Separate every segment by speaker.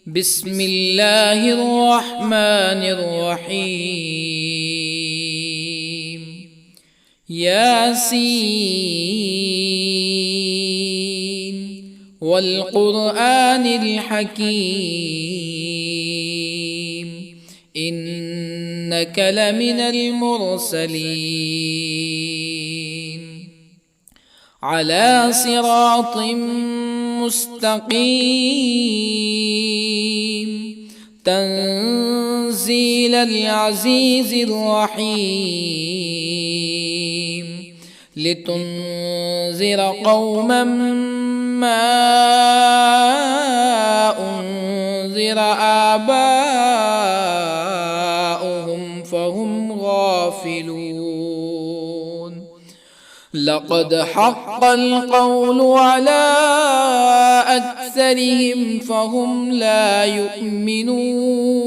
Speaker 1: بسم الله الرحمن الرحيم. ياسين والقرآن الحكيم إنك لمن المرسلين على صراط مستقيم تنزيل العزيز الرحيم لتنذر قوما ما أنذر آباؤهم فهم غافلون. لقد حق القول على أكثرهم فهم لا يؤمنون.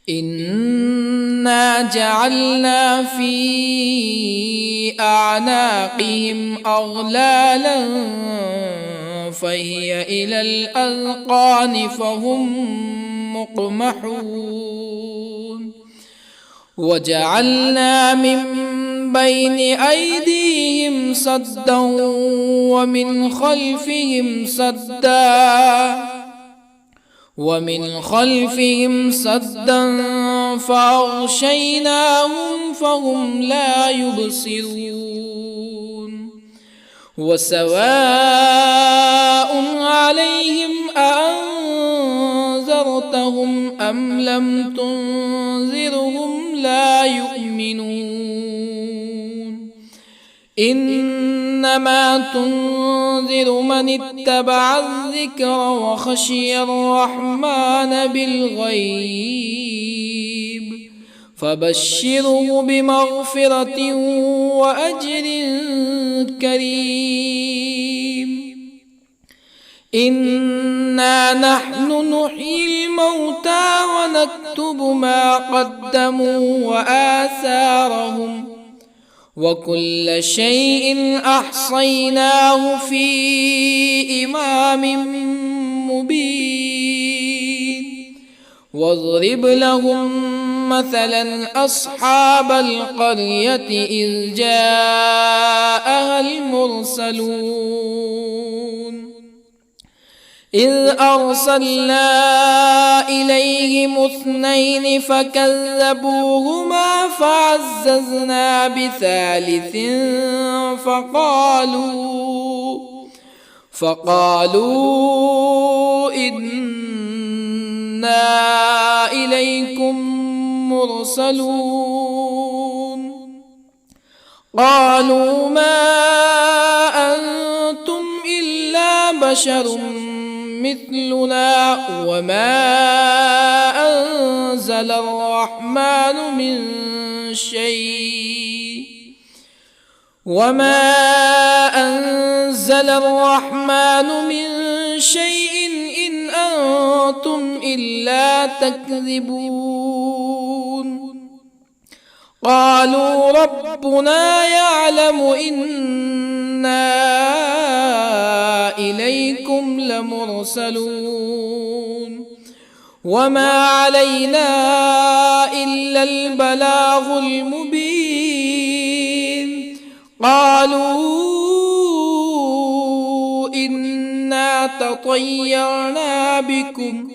Speaker 1: إنا جعلنا في أعناقهم أغلالا فهي إلى الأذقان فهم مقمحون. وجعلنا من بين أيديهم سدا ومن خلفهم سدا فأغشيناهم فهم لا يبصرون. وسواء عليهم أأنذرتهم أم لم تنذرهم لا يؤمنون. إنما تنذر من اتبع الذكر وخشي الرحمن بالغيب فبشره بمغفرة وأجر كريم. إنا نحن نحيي الموتى ونكتب ما قدموا وآثارهم وكل شيء أحصيناه في إمام مبين. واضرب لهم مثلا أصحاب القرية إذ جاءها المرسلون إذ أرسلنا إليهم اثنين فكذبوهما فعززنا بثالث فقالوا إنا إليكم مرسلون. قالوا ما أنتم إلا بشر مثلنا وما أنزل الرحمن من شيء إن أنتم إلا تكذبون. قالوا ربنا يعلم إنا إليكم لمرسلون وما علينا إلا البلاغ المبين. قالوا إنا تطيرنا بكم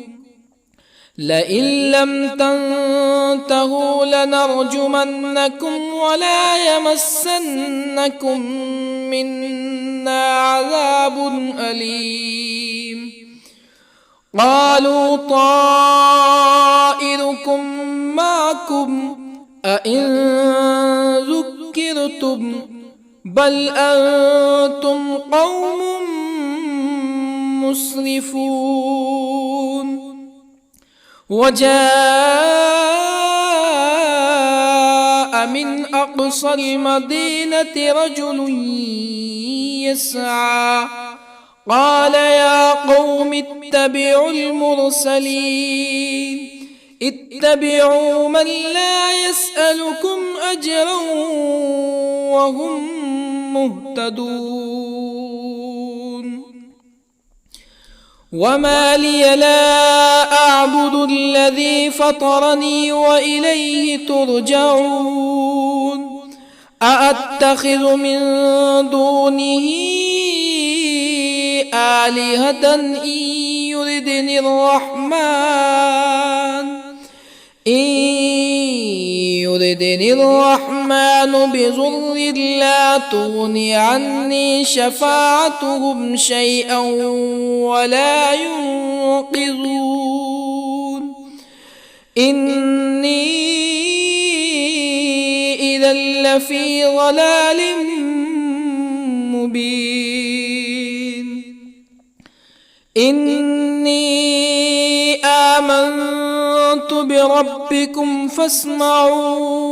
Speaker 1: لئن لم تنتهوا لنرجمنكم ولا يمسنكم منا عذاب أليم. قالوا طائركم معكم أئن ذكرتم بل أنتم قوم مسرفون. وجاء من أقصى المدينة رجل يسعى قال يا قوم اتبعوا المرسلين اتبعوا من لا يسألكم أجرا وهم مهتدون. وما لي لا أعبد الذي فطرني وإليه ترجعون أأتخذ من دونه آلهة يردني الرحمن بضر لا تغن عني شفاعتهم شيئا ولا ينقذون إني إذا لفي ضلال مبين إني آمنت بربكم فاسمعون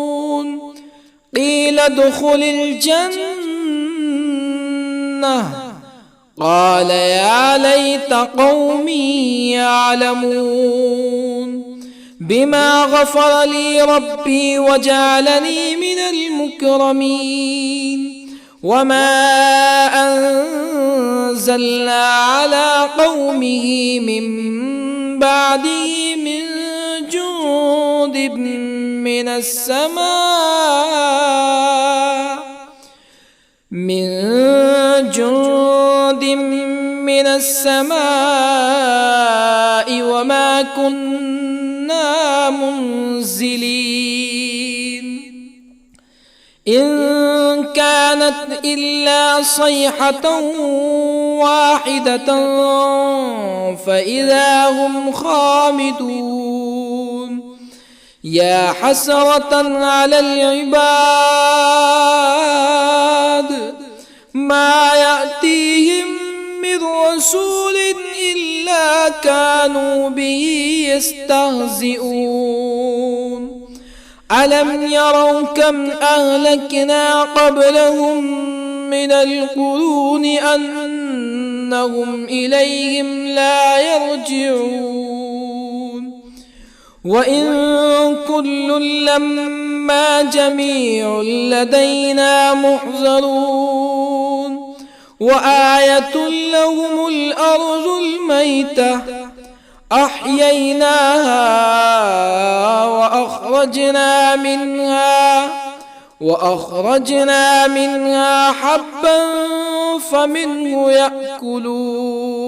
Speaker 1: قيل ادخل الجنة قال يا ليت قومي يعلمون بما غفر لي ربي وجعلني من المكرمين وما أنزلنا على قومه من بعده من جند من السماء وما كنا منزلين إن كانت إلا صيحة واحدة فإذا هم خامدون يا حسرة على العباد ما يأتيهم من رسول إلا كانوا به يستهزئون ألم يروا كم أهلكنا قبلهم من القرون أنهم إليهم لا يرجعون وإن كل لما جميع لدينا محضرون وآية لهم الأرض الميتة أحييناها وأخرجنا منها حبا فمنه يأكلون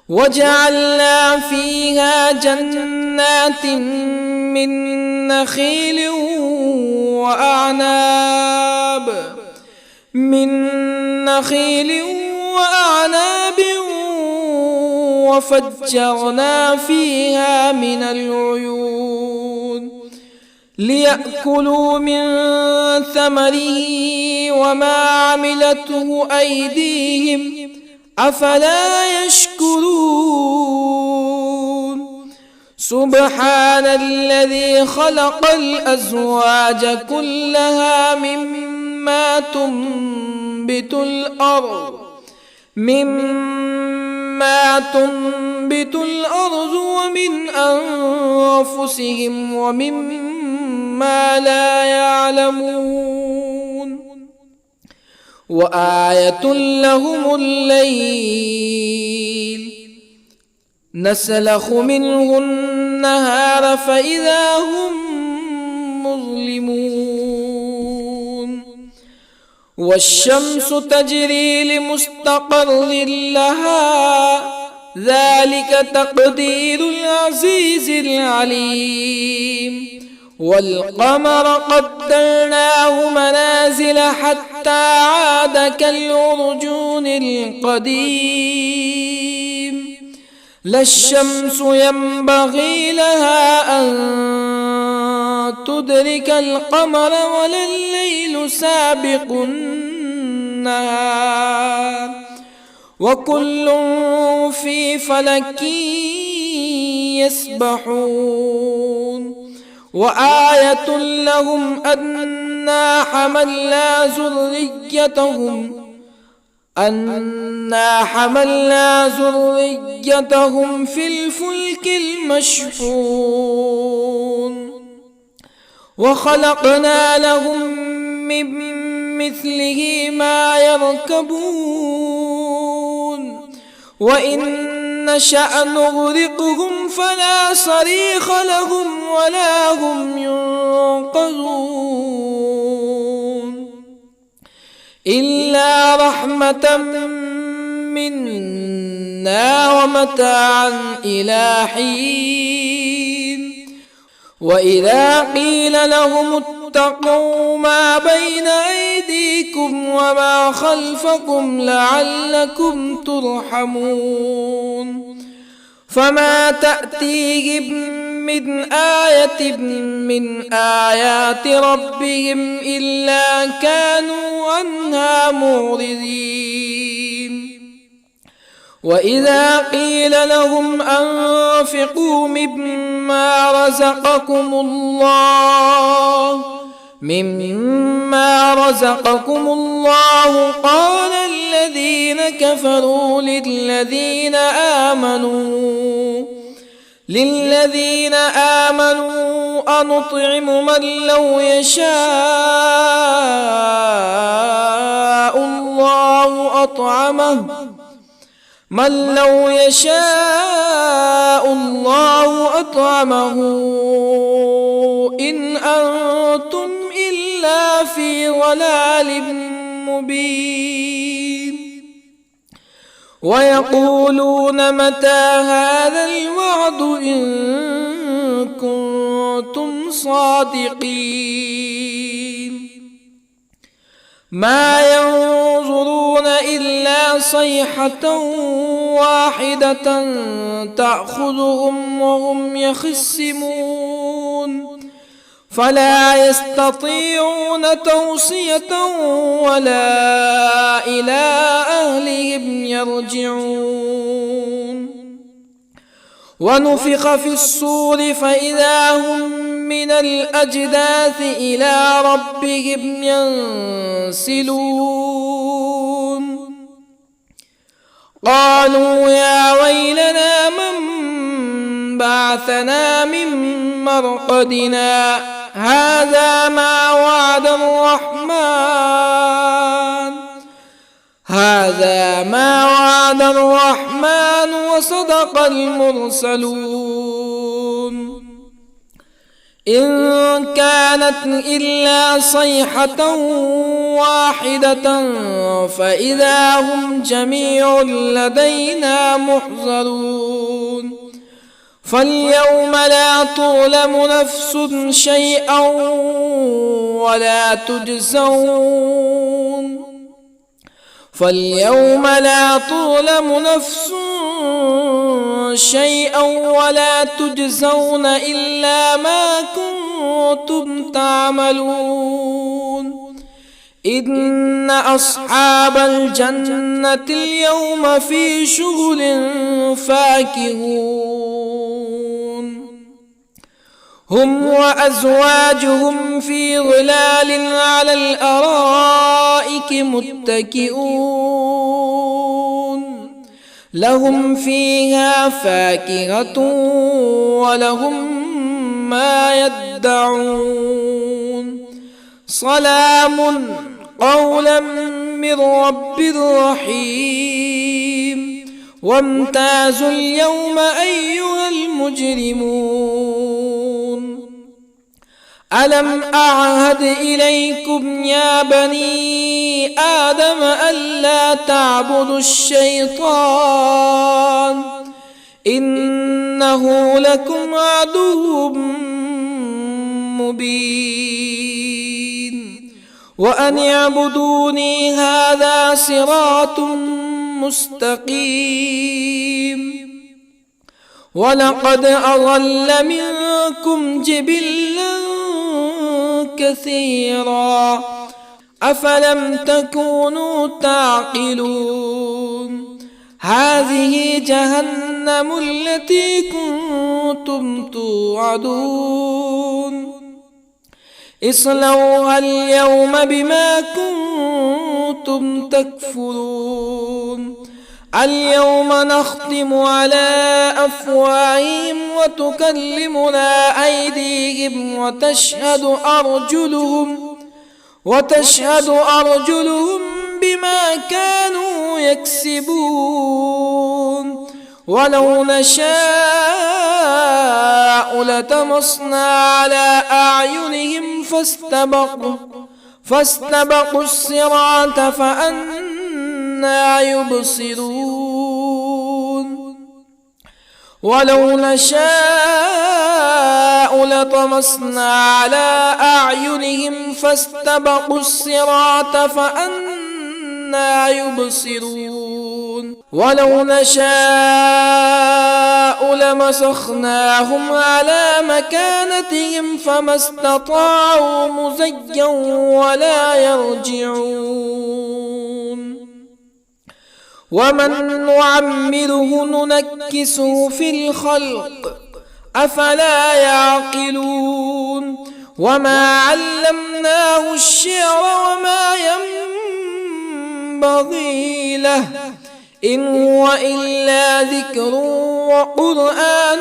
Speaker 1: وجعلنا فيها جنات من نخيل وأعناب وفجرنا فيها من العيون ليأكلوا من ثمره وما عملته أيديهم أفلا يشكرون سبحان الذي خلق الأزواج كلها مما تنبت الأرض ومن أنفسهم ومما لا يعلمون وآية لهم الليل نسلخ منه النهار فإذا هم مظلمون والشمس تجري لمستقر لها ذلك تقدير العزيز العليم والقمر قدرناه منازل حتى عاد كالعرجون القديم لا الشمس ينبغي لها أن تدرك القمر ولا الليل سابق النهار وكل في فلك يسبحون وآية لهم أنا حملنا ذريتهم في الفلك المشحون وخلقنا لهم من مثله ما يركبون وإن نشأ نغرقهم فلا صريخ لهم ولا هم ينقذون إلا رحمة منا ومتاعا إلى حين وإذا قيل لهم اتقوا ما بين أيديكم وما خلفكم لعلكم ترحمون فما تأتيهم من آية من آيات ربهم إلا كانوا عنها معرضين وإذا قيل لهم أنفقوا مما رزقكم الله قال الذين كفروا للذين آمنوا أنطعم من لو يشاء الله أطعمه إن أنتم إلا في ضلال مبين ويقولون متى هذا الوعد إن كنتم صادقين ما ينظرون إلا صيحة واحدة تأخذهم وهم يخصمون فلا يستطيعون توصية ولا إلى أهلهم يرجعون ونفخ في الصور فإذا هم من الأجداث إلى ربهم ينسلون قالوا يا ويلنا من بعثنا من مرقدنا هذا ما وعد الرحمن وصدق المرسلون إن كانت إلا صيحة واحدة فإذا هم جميع لدينا محضرون فاليوم لا تظلم نفس شيئا ولا تجزون إلا ما كنتم تعملون إن أصحاب الجنة اليوم في شغل فاكهون هم وأزواجهم في ظلال على الأرائك متكئون لهم فيها فاكهة ولهم ما يدعون سلام قولا من رب رحيم وامتازوا اليوم أيها المجرمون ألم أعهد إليكم يا بني آدم ألا تعبدوا الشيطان إنه لكم عدو مبين وأن اعبدوني هذا صراط مستقيم ولقد أضل منكم جبلا كثيرا أفلم تكونوا تعقلون هذه جهنم التي كنتم توعدون اصلوها اليوم بما كنتم تكفرون اليوم نختم على أفواههم وتكلمنا أيديهم وتشهد أرجلهم بما كانوا يكسبون ولو نشاء لطمسنا على أعينهم فاستبقوا الصراط فأنى يبصرون ولو نشاء لطمسنا على أعينهم فاستبقوا الصراط فأنى يبصرون ولو نشاء لمسخناهم على مكانتهم فما استطاعوا مزيا ولا يرجعون ومن نعمره ننكسه في الخلق أفلا يعقلون وما علمناه الشعر وما ينبغي له إن هو إلا ذكر وقرآن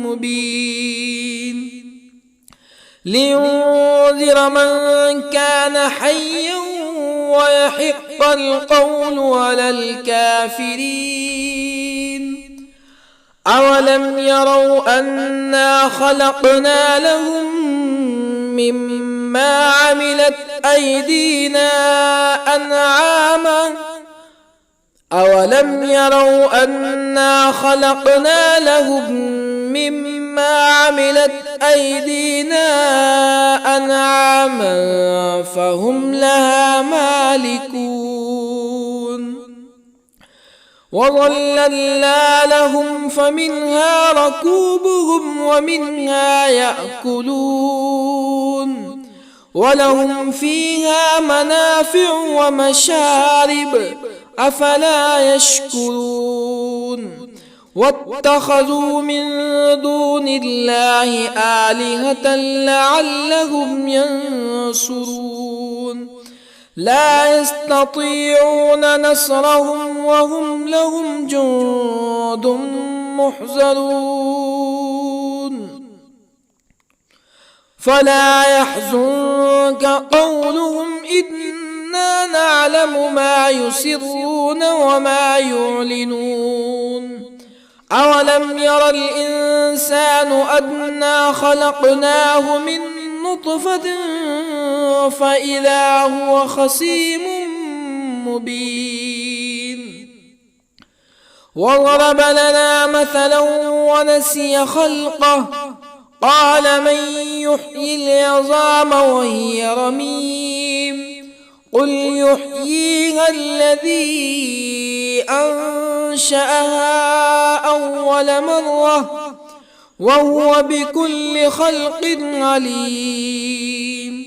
Speaker 1: مبين لينذر من كان حيا ويحق القول على الكافرين أولم يروا أنا خلقنا لهم مما عملت أيدينا أنعاما أولم يروا أنا خلقنا لهم مما عملت أيدينا أنعاما فهم لها مالكون وظللنا لهم فمنها ركوبهم ومنها يأكلون ولهم فيها منافع ومشارب أفلا يشكرون واتخذوا من دون الله آلهة لعلهم ينصرون لا يستطيعون نصرهم وهم لهم جند محضرون فلا يحزنك قولهم إنا نعلم ما يسرون وما يعلنون أولم ير الإنسان أنا خلقناه من نطفة فإذا هو خصيم مبين وضرب لنا مثلا ونسي خلقه قال من يحيي العظام وهي رميم قل يحييها الذي أنشأها أول مرة وهو بكل خلق عليم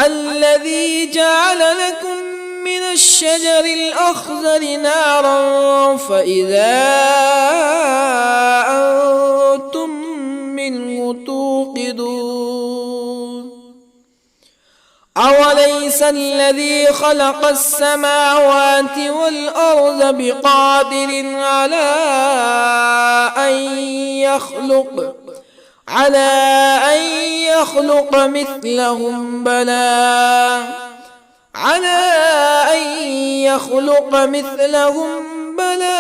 Speaker 1: الذي جعل لكم من الشجر الأخضر نارا فإذا أنتم منه توقدون أوليس الذي خلق السماوات والأرض بقادر على أن يخلق مثلهم بلى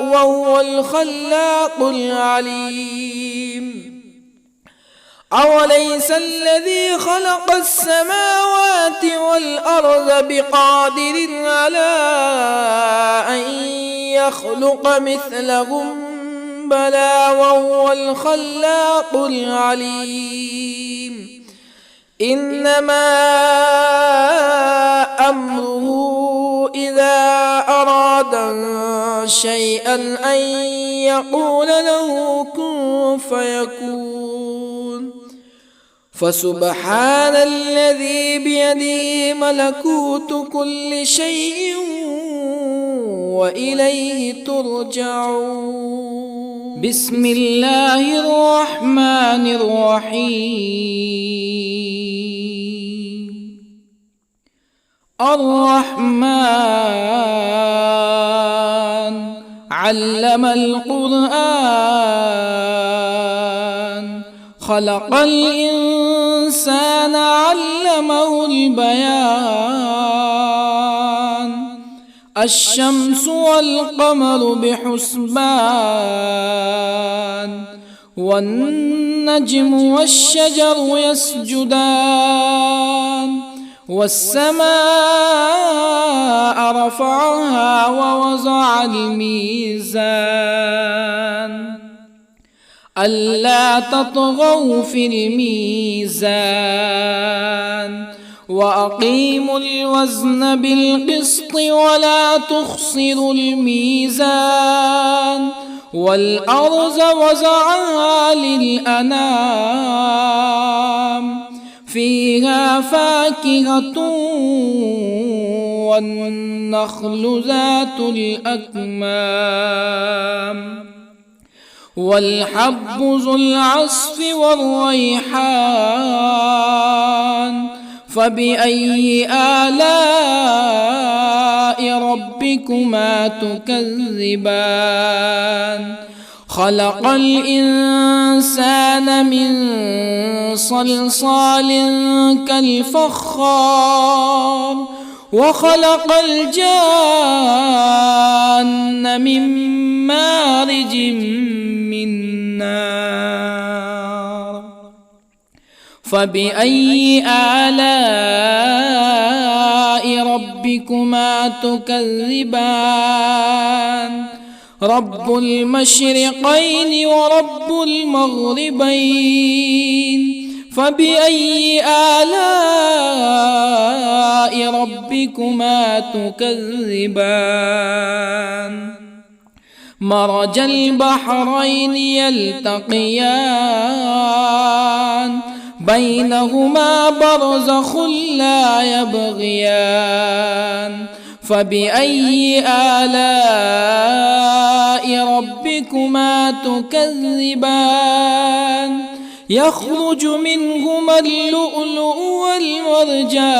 Speaker 1: وهو الخلاق العليم أوليس الذي خلق السماوات والأرض بقادر على أن يخلق مثلهم بلى وهو الخلاق العليم إنما أمره إذا أراد شيئا أن يقول له كن فيكون فسبحان الذي بيده ملكوت كل شيء وإليه ترجعون بسم الله الرحمن الرحيم الرحمن علم القرآن خلق الإنسان الإنسان علمه البيان الشمس والقمر بحسبان والنجم والشجر يسجدان والسماء رفعها ووضع الميزان ألا تطغوا في الميزان وأقيموا الوزن بالقسط ولا تخسروا الميزان والأرض وضعها للأنام فيها فاكهة والنخل ذات الأكمام والحب ذو العصف والريحان فبأي آلاء ربكما تكذبان خلق الإنسان من صلصال كالفخار وخلق الجان من مارج من نار فبأي آلاء ربكما تكذبان رب المشرقين ورب المغربين فبأي آلاء ربكما تكذبان مرج البحرين يلتقيان بينهما برزخ لا يبغيان فبأي آلاء ربكما تكذبان يخرج منهما اللؤلؤ والمرجان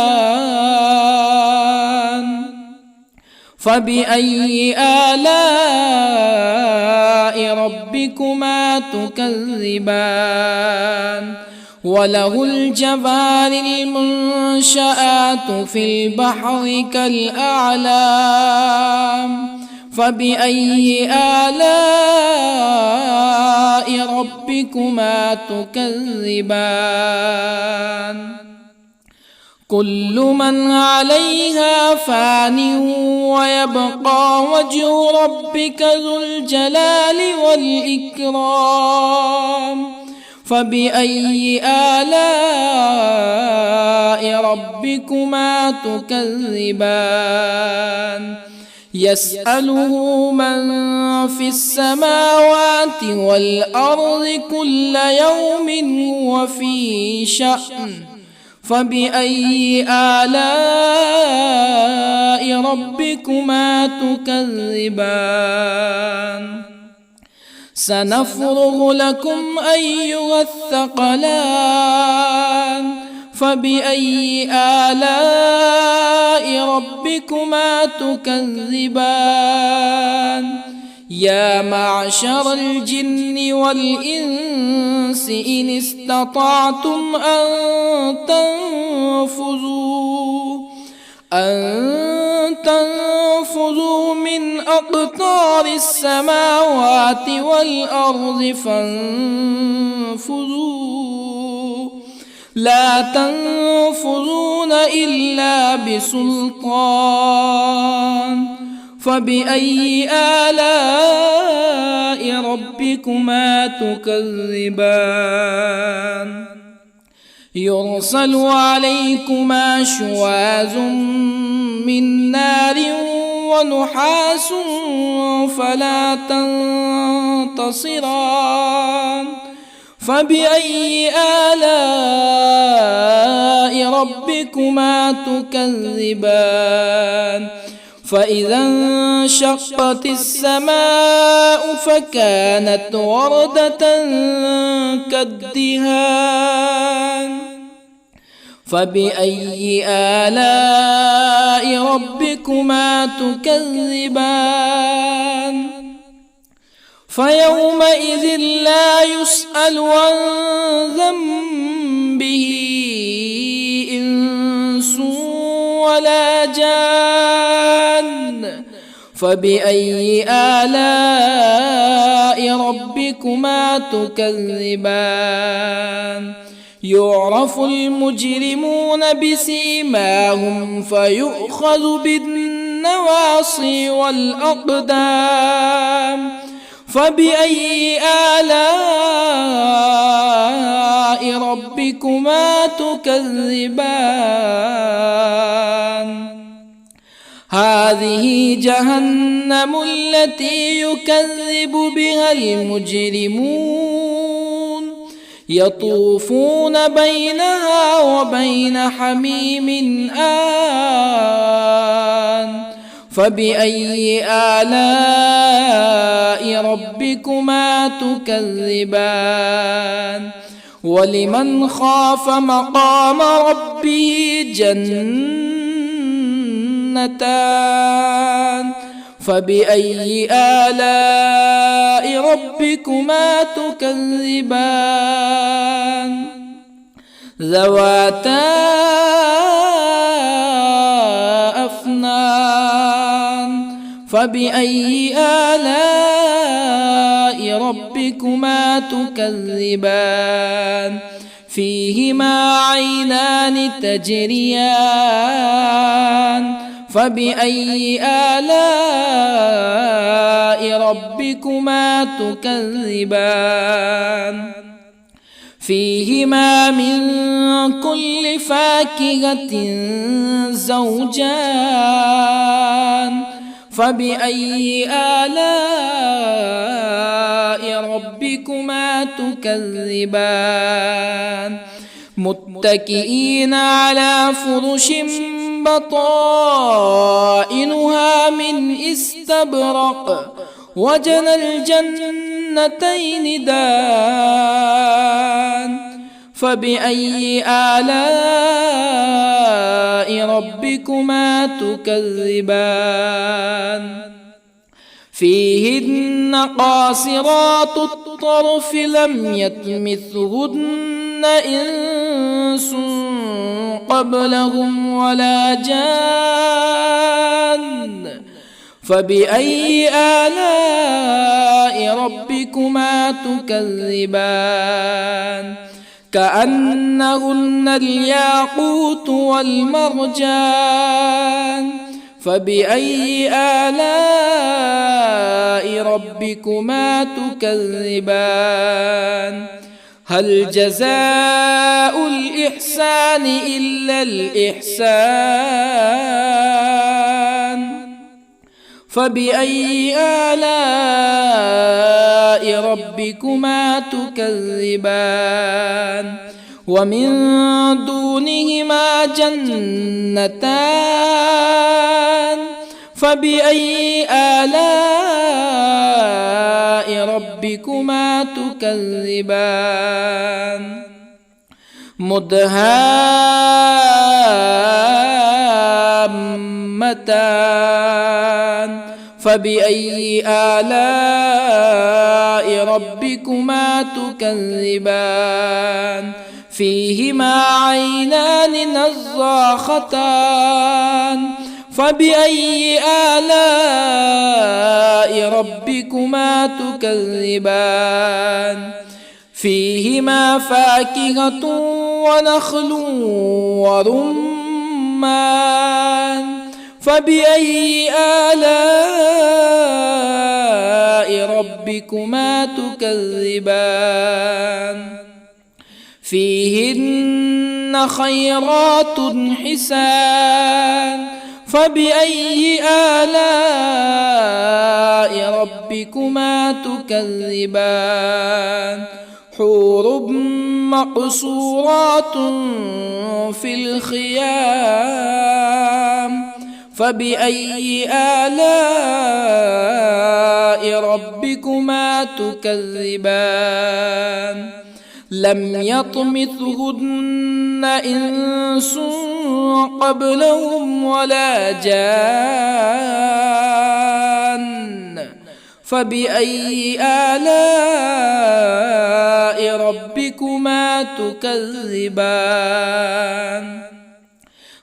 Speaker 1: فبأي آلاء ربكما تكذبان وله الجوار المنشآت في البحر كالأعلام فبأي آلاء ربكما تكذبان كل من عليها فان ويبقى وجه ربك ذو الجلال والإكرام فبأي آلاء ربكما تكذبان يسأله من في السماوات والأرض كل يوم هو في شأن فبأي آلاء ربكما تكذبان سنفرغ لكم أيها الثقلان فبأي آلاء ربكما تكذبان يا معشر الجن والإنس إن استطعتم أن تنفذوا من أقطار السماوات والأرض فانفذوا لا تنفذون إلا بسلطان فبأي آلاء ربكما تكذبان يرسل عليكما شواظ من نار ونحاس فلا تنتصران فبأي آلاء ربكما تكذبان فإذا انشقت السماء فكانت وردة كالدهان فبأي آلاء ربكما تكذبان فيومئذ لا يسأل عن ذنبه به إنس ولا جان فبأي آلاء ربكما تكذبان يعرف المجرمون بسيماهم فيؤخذ بالنواصي والأقدام فبأي آلاء ربكما تكذبان هذه جهنم التي يكذب بها المجرمون يطوفون بينها وبين حميم آن فبأي آلاء ربكما تكذبان ولمن خاف مقام ربه جنتان فبأي آلاء ربكما تكذبان ذواتا أفنان فبأي آلاء ربكما تكذبان فيهما عينان تجريان فبأي آلاء ربكما تكذبان فيهما من كل فاكهة زوجان فبأي آلاء ربكما تكذبان متكئين على فرش بطائنها من استبرق وجنى الجنتين دان فبأي آلاء ربكما تكذبان فيهن قاصرات الطرف لم يطمثهن إنس قبلهم ولا جان فبأي آلاء ربكما تكذبان كأنهن الياقوت والمرجان فبأي آلاء ربكما تكذبان هل جزاء الإحسان إلا الإحسان فبأي آلاء ربكما تكذبان ومن دونهما جنتان فبأي آلاء ربكما تكذبان مدهامتان فبأي آلاء ربكما تكذبان فيهما عينان نضاختان فبأي آلاء ربكما تكذبان فيهما فاكهة ونخل ورمان فبأي آلاء ربكما تكذبان فيهن خيرات حسان فبأي آلاء ربكما تكذبان حور مقصورات في الخيام فبأي آلاء ربكما تكذبان لم يطمثهن إنس قبلهم ولا جان فبأي آلاء ربكما تكذبان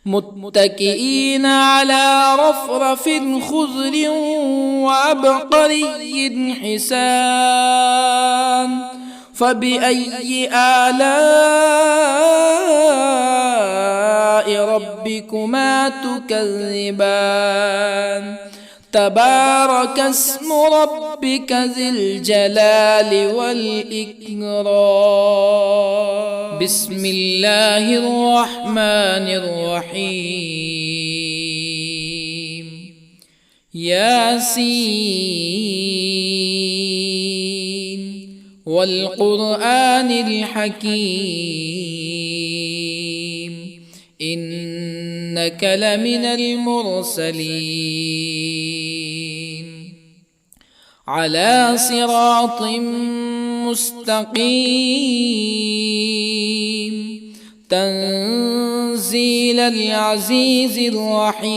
Speaker 1: متكئين على رفرف خضر وعبقري حسان فبأي آلاء ربكما تكذبان تبارك اسم ربك ذي الجلال والإكرام بسم الله الرحمن الرحيم ياسين والقرآن الحكيم إنك لمن المرسلين على صراط مستقيم تنزيل العزيز الرحيم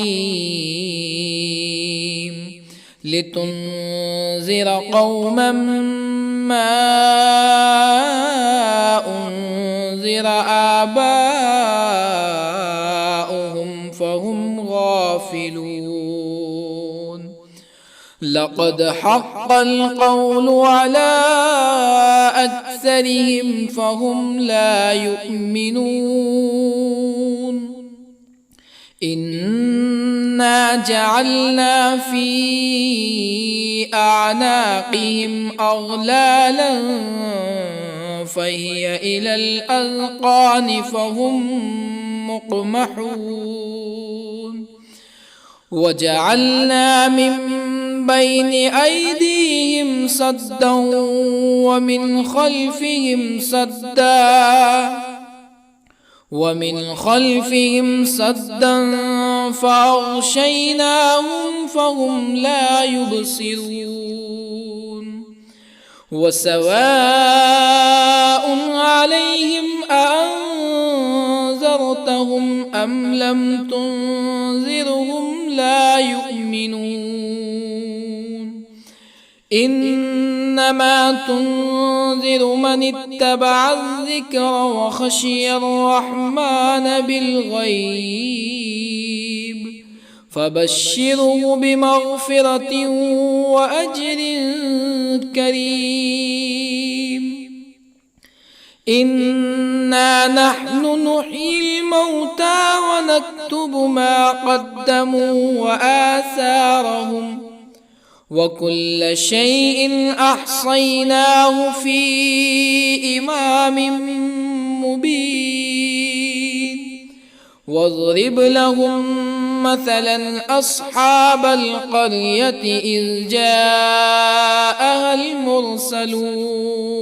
Speaker 1: لتنذر قوما ما أنذر آباؤهم فهم غافلون لقد حق القول على أكثرهم فهم لا يؤمنون إنا جعلنا في أعناقهم أغلالا فهي إلى الأذقان فهم مقمحون وجعلنا من بين أيديهم سدا ومن خلفهم سدا فأغشيناهم فهم لا يبصرون وسواء عليهم أأنذرتهم أم لم تنذرهم لا يؤمنون إنما تنذر من اتبع الذكر وخشي الرحمن بالغيب فبشره بمغفرة وأجر كريم إنا نحن نحيي الموتى ونكتب ما قدموا وآثارهم وكل شيء أحصيناه في إمام مبين واضرب لهم مثلا أصحاب القرية إذ جاءها المرسلون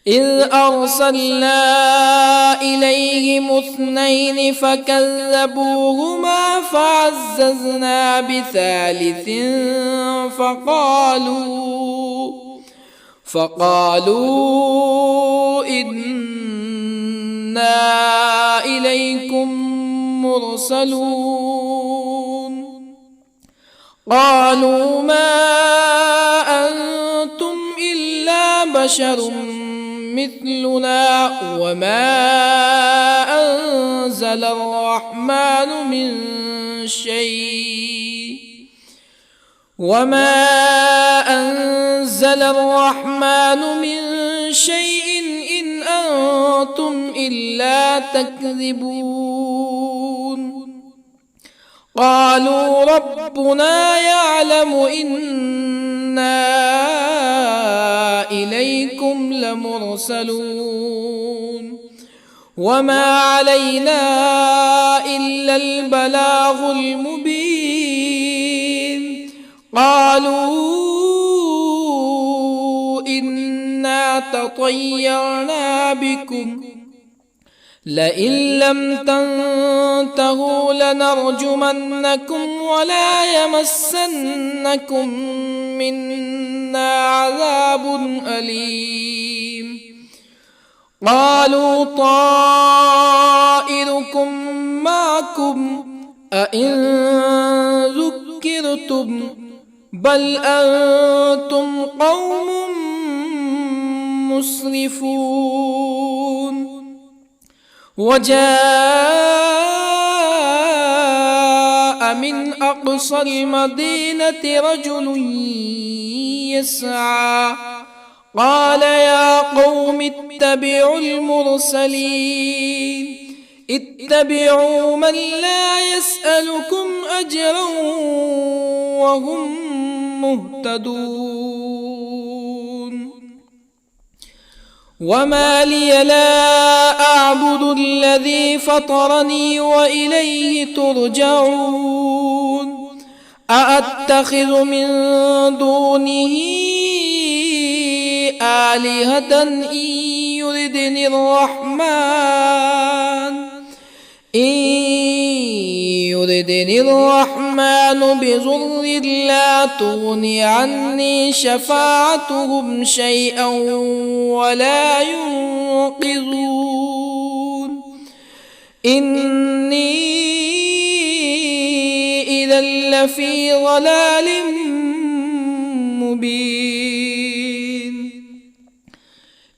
Speaker 1: إذ أرسلنا إليهم اثنين فكذبوهما فعززنا بثالث فقالوا إنا إليكم مرسلون قالوا ما أنتم إلا بشر مثلنا وما أنزل الرحمن من شيء إن أنتم إلا تكذبون قالوا ربنا يعلم إنا إليكم لمرسلون وما علينا إلا البلاغ المبين قالوا إنا تطيرنا بكم لئن لم تنتهوا لنرجمنكم ولا يمسنكم منا عذاب أليم قالوا طائركم معكم أئن ذكرتم بل أنتم قوم مسرفون. وجاء من أقصى المدينة رجل يسعى قال يا قوم اتبعوا المرسلين اتبعوا من لا يسألكم أجرا وهم مهتدون. وما لي لا أعبد الذي فطرني وإليه ترجعون. أأتخذ من دونه آلهة إن يردني الرحمن بضر لا تغني عني شفاعتهم شيئا ولا ينقذون. إني إذا لفي ضلال مبين.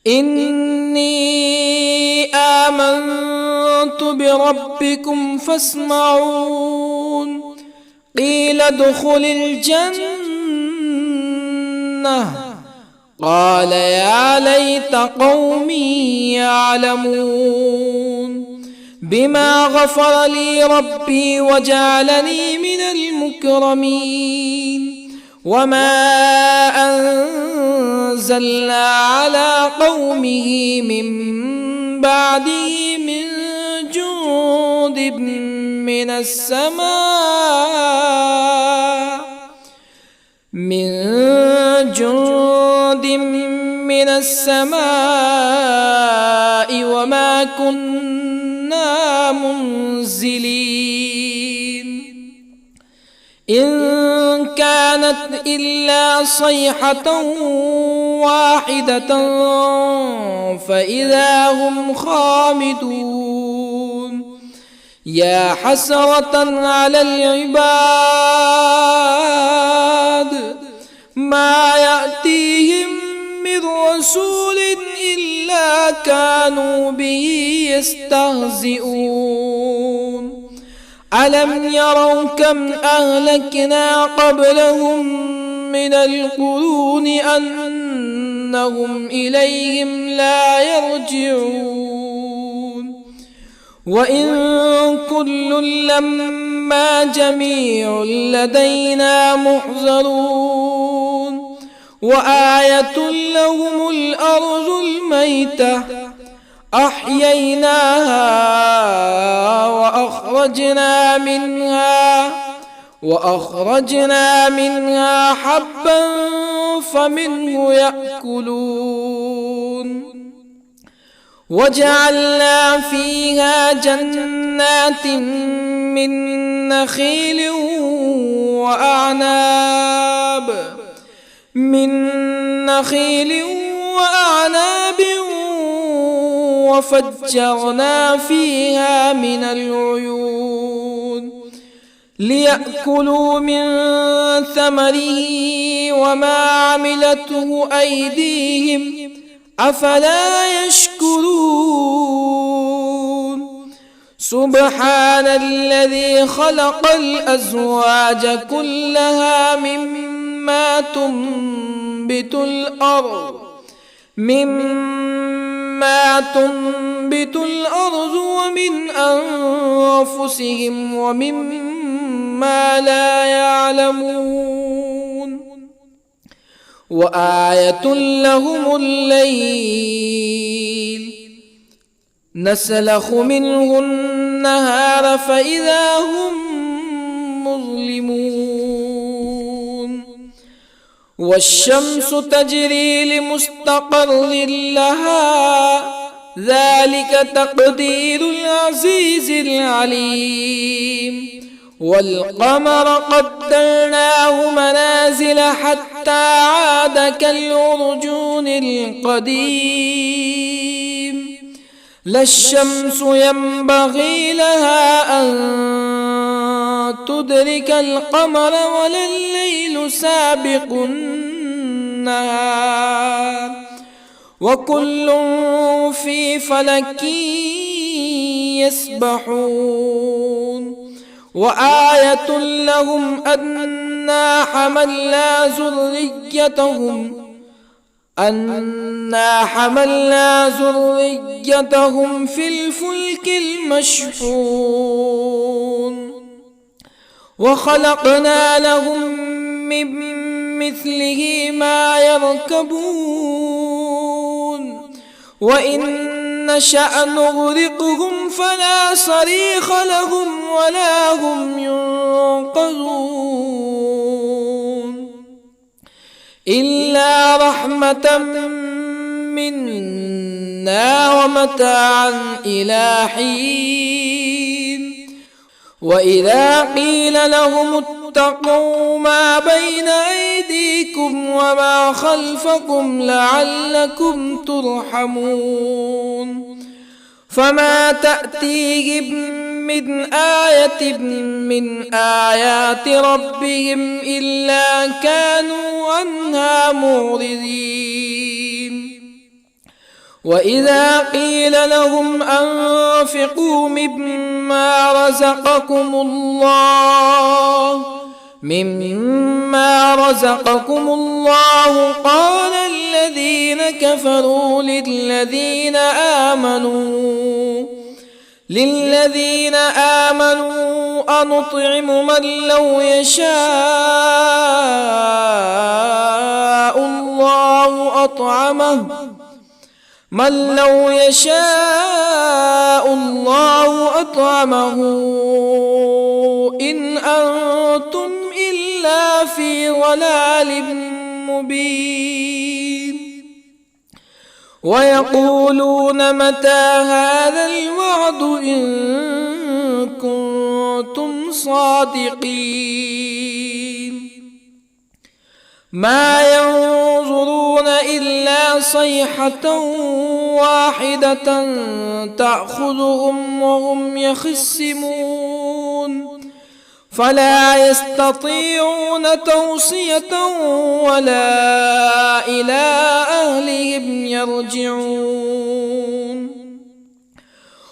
Speaker 1: إني آمنت بربكم فاسمعون. قيل ادخل الجنة قال يا ليت قومي يعلمون بما غفر لي ربي وجعلني من المكرمين. وما أنزلنا على قومه من بعده من جند من السماء وما كنا منزلين. إن كانت إلا صيحة واحدة فإذا هم خامدون. يا حسرة على العباد ما يأتيهم من رسول إلا كانوا به يستهزئون. ألم يروا كم أهلكنا قبلهم من القرون أنهم إليهم لا يرجعون. وإن كل لما جميع لدينا محضرون. وآية لهم الأرض الميتة أحييناها وأخرجنا منها حبا فمنه يأكلون. وجعلنا فيها جنات من نخيل وأعناب وفجرنا فيها من العيون ليأكلوا من ثمره وما عملته أيديهم أفلا يشكرون. سبحان الذي خلق الأزواج كلها مما تنبت الأرض ومن أنفسهم ومما لا يعلمون. وآية لهم الليل نسلخ منه النهار فإذا هم مظلمون. والشمس تجري لمستقر لها ذلك تقدير العزيز العليم. والقمر قدرناه منازل حتى عاد كالعرجون القديم. لا الشمس ينبغي لها أن تدرك القمر ولا الليل سابق النهار وكل في فلك يسبحون وآية لهم أنا حملنا ذريتهم في الفلك المشحون وخلقنا لهم من مثله ما يركبون وإن نشأ نغرقهم فلا صريخ لهم ولا هم ينقذون إلا رحمة منا ومتاعا إلى حين وإذا قيل لهم اتقوا ما بين أيديكم وما خلفكم لعلكم ترحمون فما تأتيهم من آية من آيات ربهم إلا كانوا عنها معرضين وإذا قيل لهم أنفقوا مما رزقكم الله قال الذين كفروا للذين آمنوا أنطعم من لو يشاء الله أطعمه إن أنتم إلا في ضلال مبين ويقولون متى هذا الوعد إن كنتم صادقين ما ينظرون إلا صيحة واحدة تأخذهم وهم يخصمون فلا يستطيعون توصية ولا إلى أهلهم يرجعون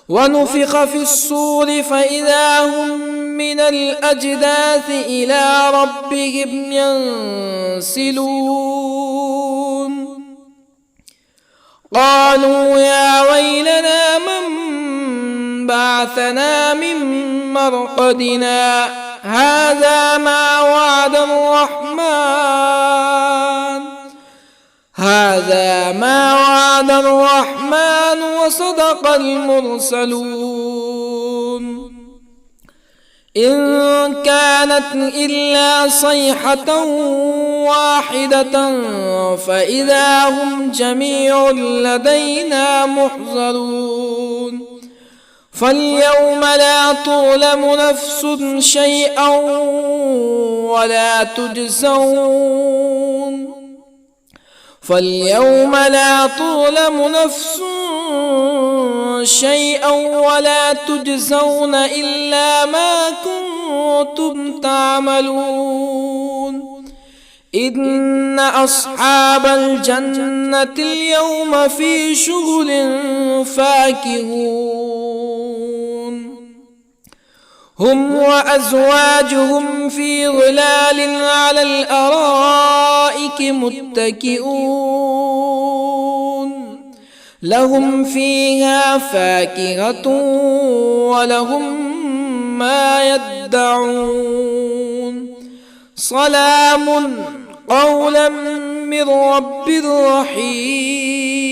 Speaker 1: ونفخ في الصور فإذا هم من الأجداث إلى ربهم ينسلون قالوا يا ويلنا من بعثنا من مرقدنا هذا ما وعد الرحمن وصدق المرسلون إن كانت إلا صيحة واحدة فإذا هم جميع لدينا محضرون فاليوم لا تظلم نفس شيئا ولا تجزون إلا ما كنتم تعملون إن أصحاب الجنة اليوم في شغل فاكهون هم وأزواجهم في ظلال على الأرائك متكئون لهم فيها فاكهة ولهم ما يدعون سلام قولا من رب رحيم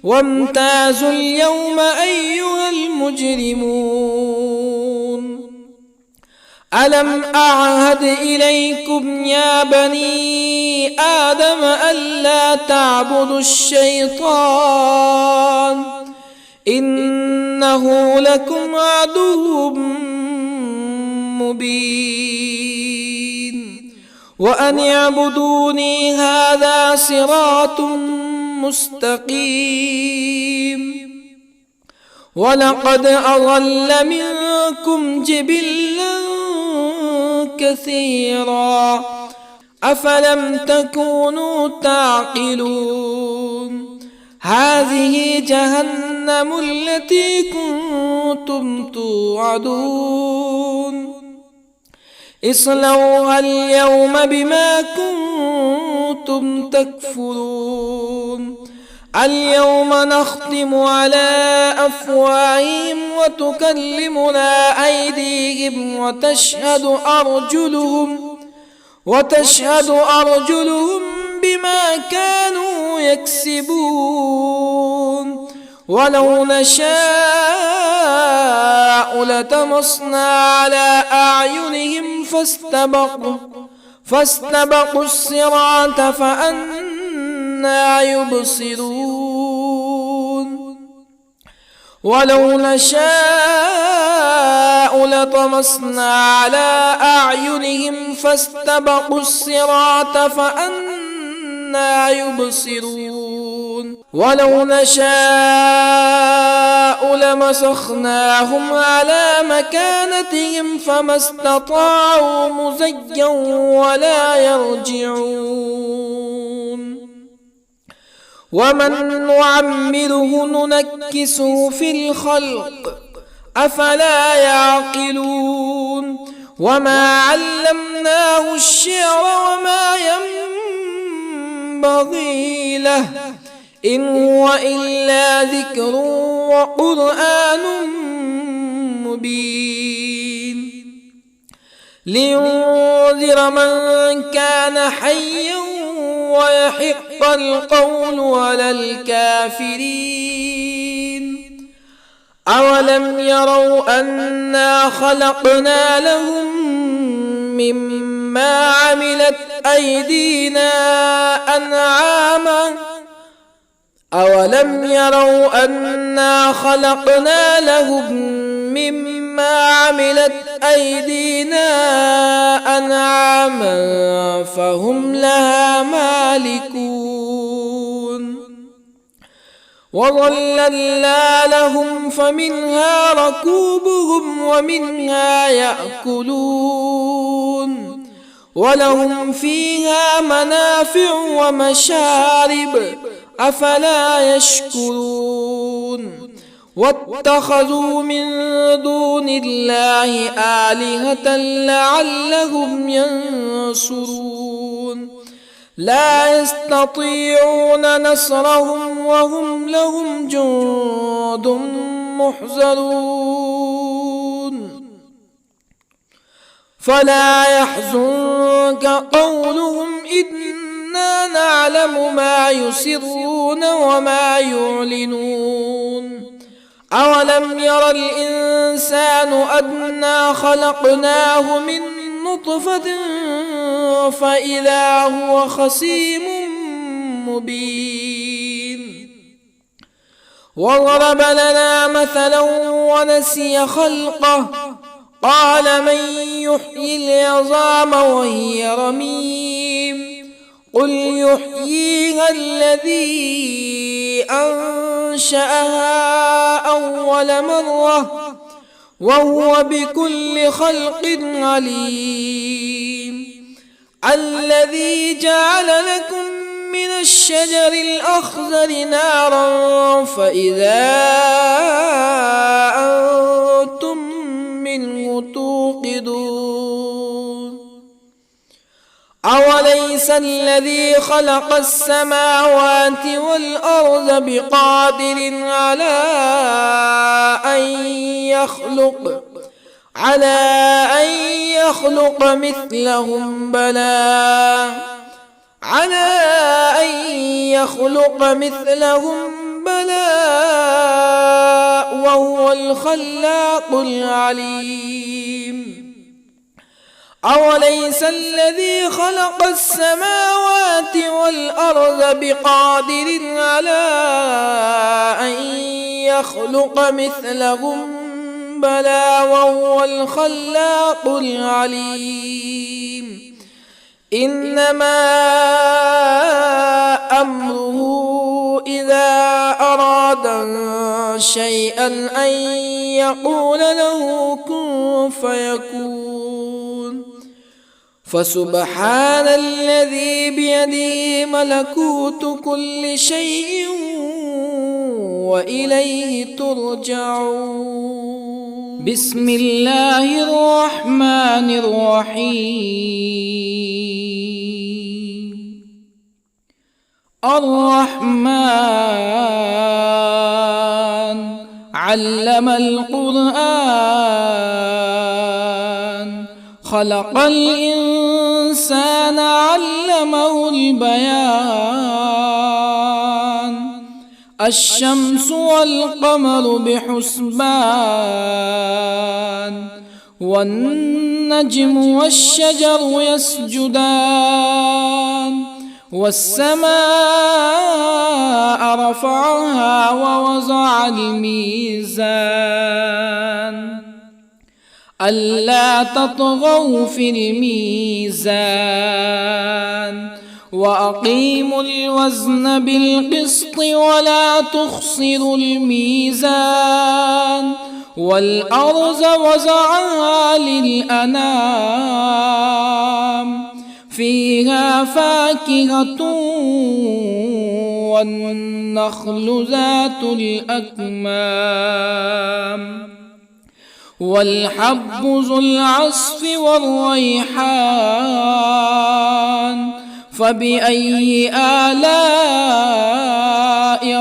Speaker 1: وامتازوا اليوم أيها المجرمون ألم أعهد إليكم يا بني آدم ألا تعبدوا الشيطان إنه لكم عدو مبين وأن اعبدوني هذا صراط مستقيم ولقد أضل منكم جبلا كثيرا أفلم تكونوا تعقلون هذه جهنم التي كنتم توعدون اصلوها اليوم بما كنتم تكفرون اليوم نختم على أفواههم وتكلمنا أيديهم وتشهد أرجلهم بما كانوا يكسبون ولو نشاء لطمسنا على أعينهم فاستبقوا الصراط فأنى يبصرون ولو نشاء لطمسنا على أعينهم فاستبقوا الصراط فأنى يبصرون ولو نشاء لمسخناهم على مكانتهم فما استطاعوا مزيا ولا يرجعون ومن نعمره ننكسه في الخلق أفلا يعقلون وما علمناه الشعر وما ينبغي له إن هو إلا ذكر وقرآن مبين لينذر من كان حيا ويحق القول على الكافرين أولم يروا أنا خلقنا لهم مما عملت أيدينا أنعاما أولم يروا أنا خلقنا لهم مما عملت أيدينا أنعاما فهم لها مالكون وظللنا لهم فمنها ركوبهم ومنها يأكلون ولهم فيها منافع ومشارب أفلا يشكرون واتخذوا من دون الله آلهة لعلهم ينصرون لا يستطيعون نصرهم وهم لهم جند محضرون فلا يحزنك قولهم إنا نعلم ما يسرون وما يعلنون أولم ير الإنسان أنا خلقناه من نطفة فإذا هو خصيم مبين وضرب لنا مثلا ونسي خلقه قال من يحيي العظام وهي رميم قل يحييها الذي أنشأها أول مرة وهو بكل خلق عليم الذي جعل لكم من الشجر الأخضر نارا فإذا أنتم منه توقدون أوليس الذي خلق السماوات والأرض بقادر على أن يخلق مثلهم بلى وهو الخلاق العليم أوليس الذي خلق السماوات والأرض بقادر على أن يخلق مثلهم بلى وهو الخلاق العليم إنما أمره إذا أراد شيئا أن يقول له كن فيكون فسبحان الذي بيده ملكوت كل شيء وإليه ترجعون. بسم الله الرحمن الرحيم. الرحمن علم القرآن، خلق الإنسان علمه البيان. الشمس والقمر بحسبان، والنجم والشجر يسجدان. والسماء رفعها ووضع الميزان، ألا تطغوا في الميزان. وأقيموا الوزن بالقسط ولا تخسروا الميزان. والأرض وضعها للأنام، فيها فاكهة والنخل ذات الأكمام، والحب ذو العصف والريحان. فبأي آلاء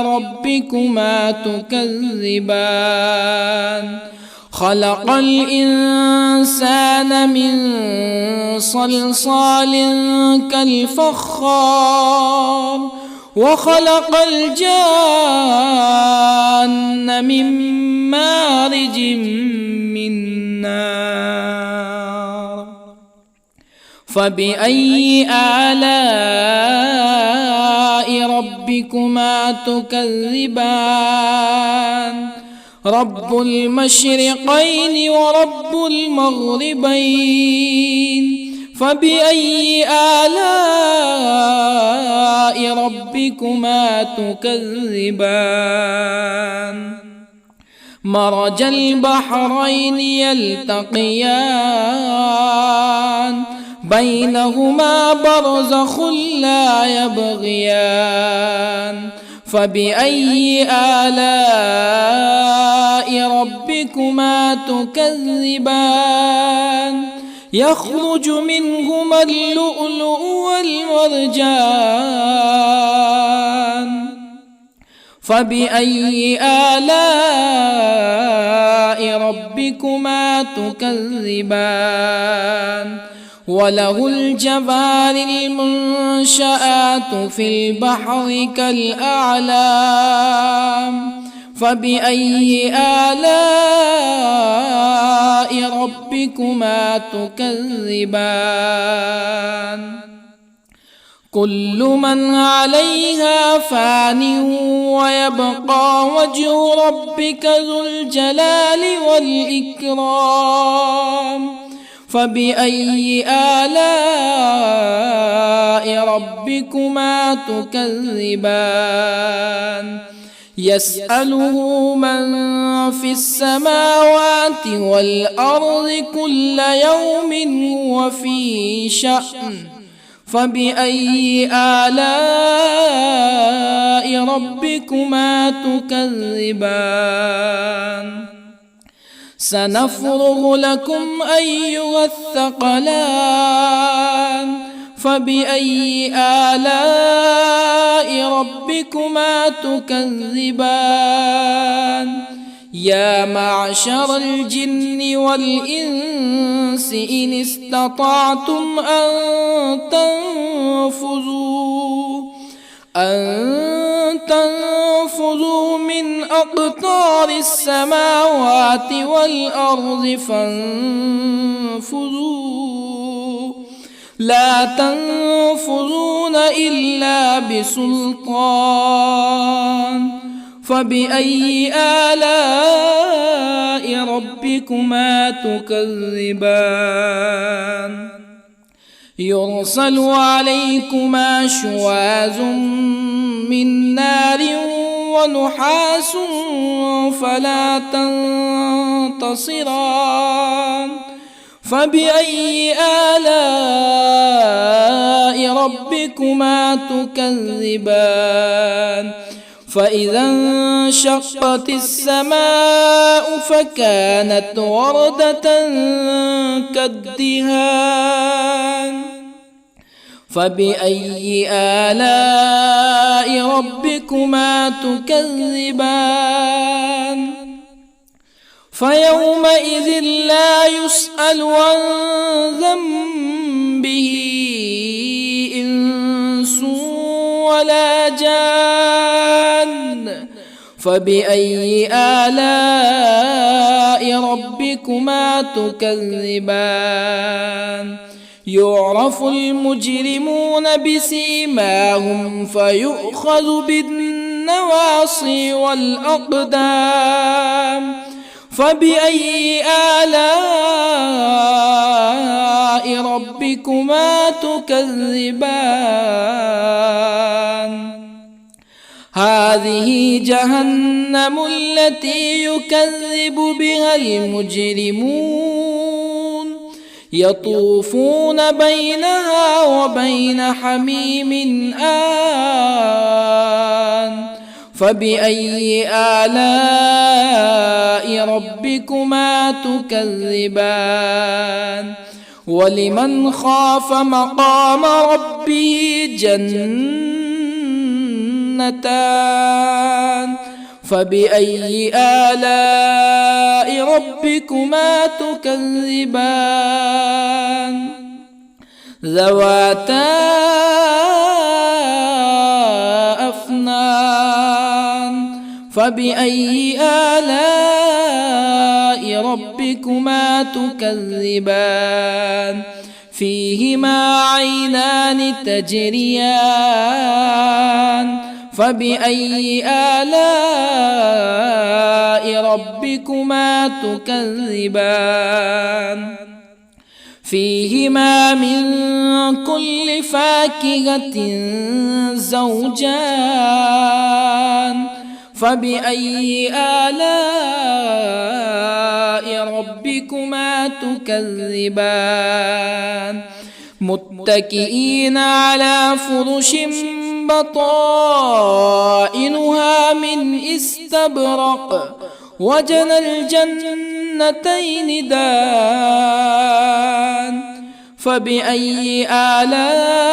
Speaker 1: ربكما تكذبان؟ خلق الإنسان من صلصال كالفخار، وخلق الجان من مارج من نار. فبأي آلاء ربكما تكذبان؟ رب المشرقين ورب المغربين. فبأي آلاء ربكما تكذبان؟ مرج البحرين يلتقيان، بينهما برزخ لا يبغيان. فبأي آلاء ربكما تكذبان؟ يخرج منهما اللؤلؤ والمرجان. فبأي آلاء ربكما تكذبان؟ وله الجوار المنشآت في البحر كالأعلام. فبأي آلاء ربكما تكذبان؟ كل من عليها فان ويبقى وجه ربك ذو الجلال والإكرام. فبأي آلاء ربكما تكذبان؟ يسأله من في السماوات والأرض كل يوم هو في شأن. فبأي آلاء ربكما تكذبان؟ سنفرغ لكم أيها الثقلان. فبأي آلاء ربكما تكذبان؟ يا معشر الجن والإنس إن استطعتم أن تنفذوا من أقطار السماوات والأرض فانفذوا، لا تنفذون إلا بسلطان. فبأي آلاء ربكما تكذبان؟ يرسل عليكما شواظ من نار ونحاس فلا تنتصران. فبأي آلاء ربكما تكذبان فإذا انشقت السماء فكانت وردة كالدهان فبأي آلاء ربكما تكذبان فيومئذ لا يسأل عن ذنبه إنس ولا جان فبأي آلاء ربكما تكذبان يعرف المجرمون بسيماهم فيؤخذ بالنواصي والأقدام فبأي آلاء ربكما تكذبان هذه جهنم التي يكذب بها المجرمون يطوفون بينها وبين حميم آن فبأي آلاء ربكما تكذبان ولمن خاف مقام ربه جنتان فبأي آلاء ربكما تكذبان ذواتا أفنان فبأي آلاء ربكما تكذبان فيهما عينان تجريان فبأي آلاء ربكما تكذبان فيهما من كل فاكهة زوجان فبأي آلاء ربكما تكذبان متكئين على فرش بطائنها من استبرق وجنى الجنتين دان فبأي آلاء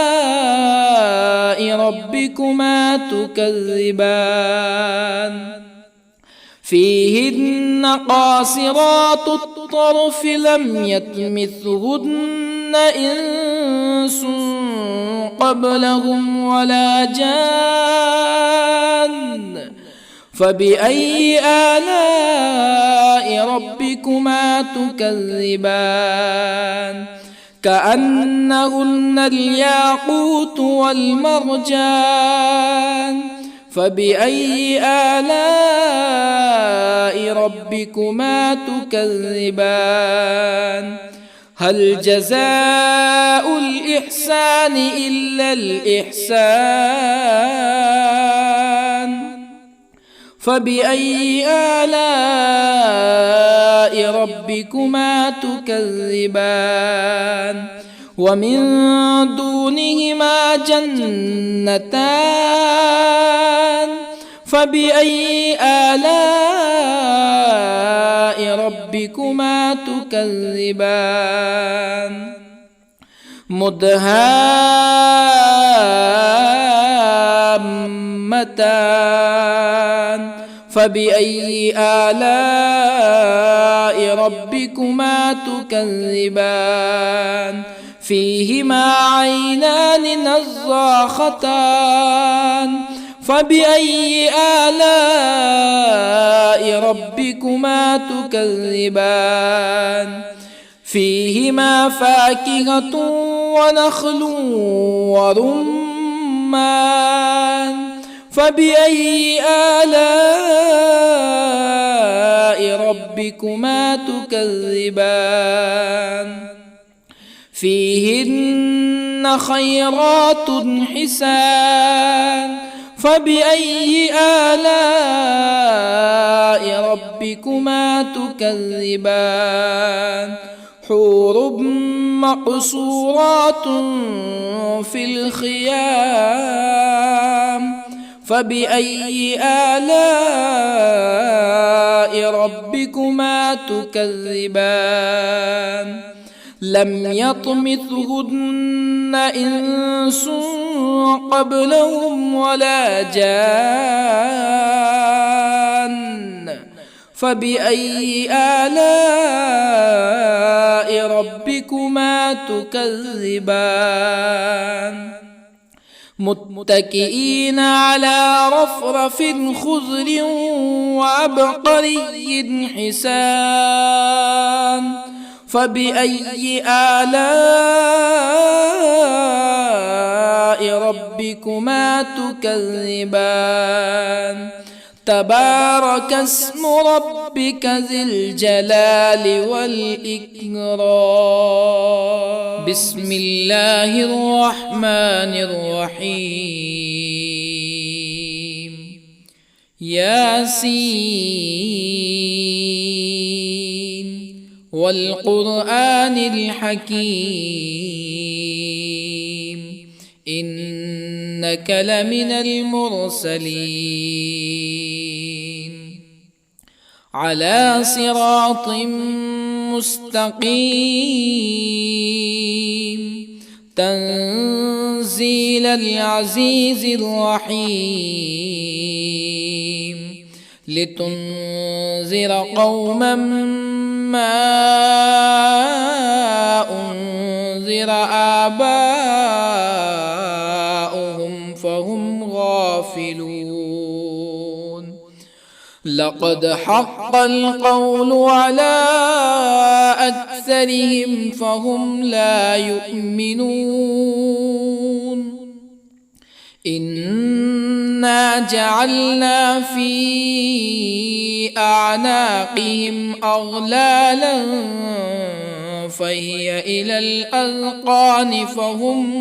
Speaker 1: ربكما تكذبان فيهن قاصرات الطرف لم يطمثهن إنس قبلهم ولا جان فبأي آلاء ربكما تكذبان كأنهن الياقوت والمرجان فبأي آلاء ربكما تكذبان هل جزاء الإحسان إلا الإحسان فبأي آلاء ربكما تكذبان ومن دونهما جنتان فبأي آلاء ربكما تكذبان مدهامتان فبأي آلاء ربكما تكذبان فيهما عينان نضاختان فبأي آلاء ربكما تكذبان فيهما فاكهة ونخل ورمان فبأي آلاء ربكما تكذبان فيهن خيرات حسان فبأي آلاء ربكما تكذبان حور مقصورات في الخيام فبأي آلاء ربكما تكذبان لم يطمثهن إنس قبلهم ولا جان فبأي آلاء ربكما تكذبان متكئين على رفرف خضر وعبقري حسان فبأي آلاء ربكما تكذبان تبارك اسم ربك ذي الجلال والإكرام بسم الله الرحمن الرحيم ياسين والقرآن الحكيم إنك لمن المرسلين على صراط مستقيم تنزيل العزيز الرحيم لتنذر قوما ما أنذر آباؤهم فهم غافلون لقد حق القول على أكثرهم فهم لا يؤمنون إنا جعلنا في أعناقهم أغلالا فهي إلى الأذقان فهم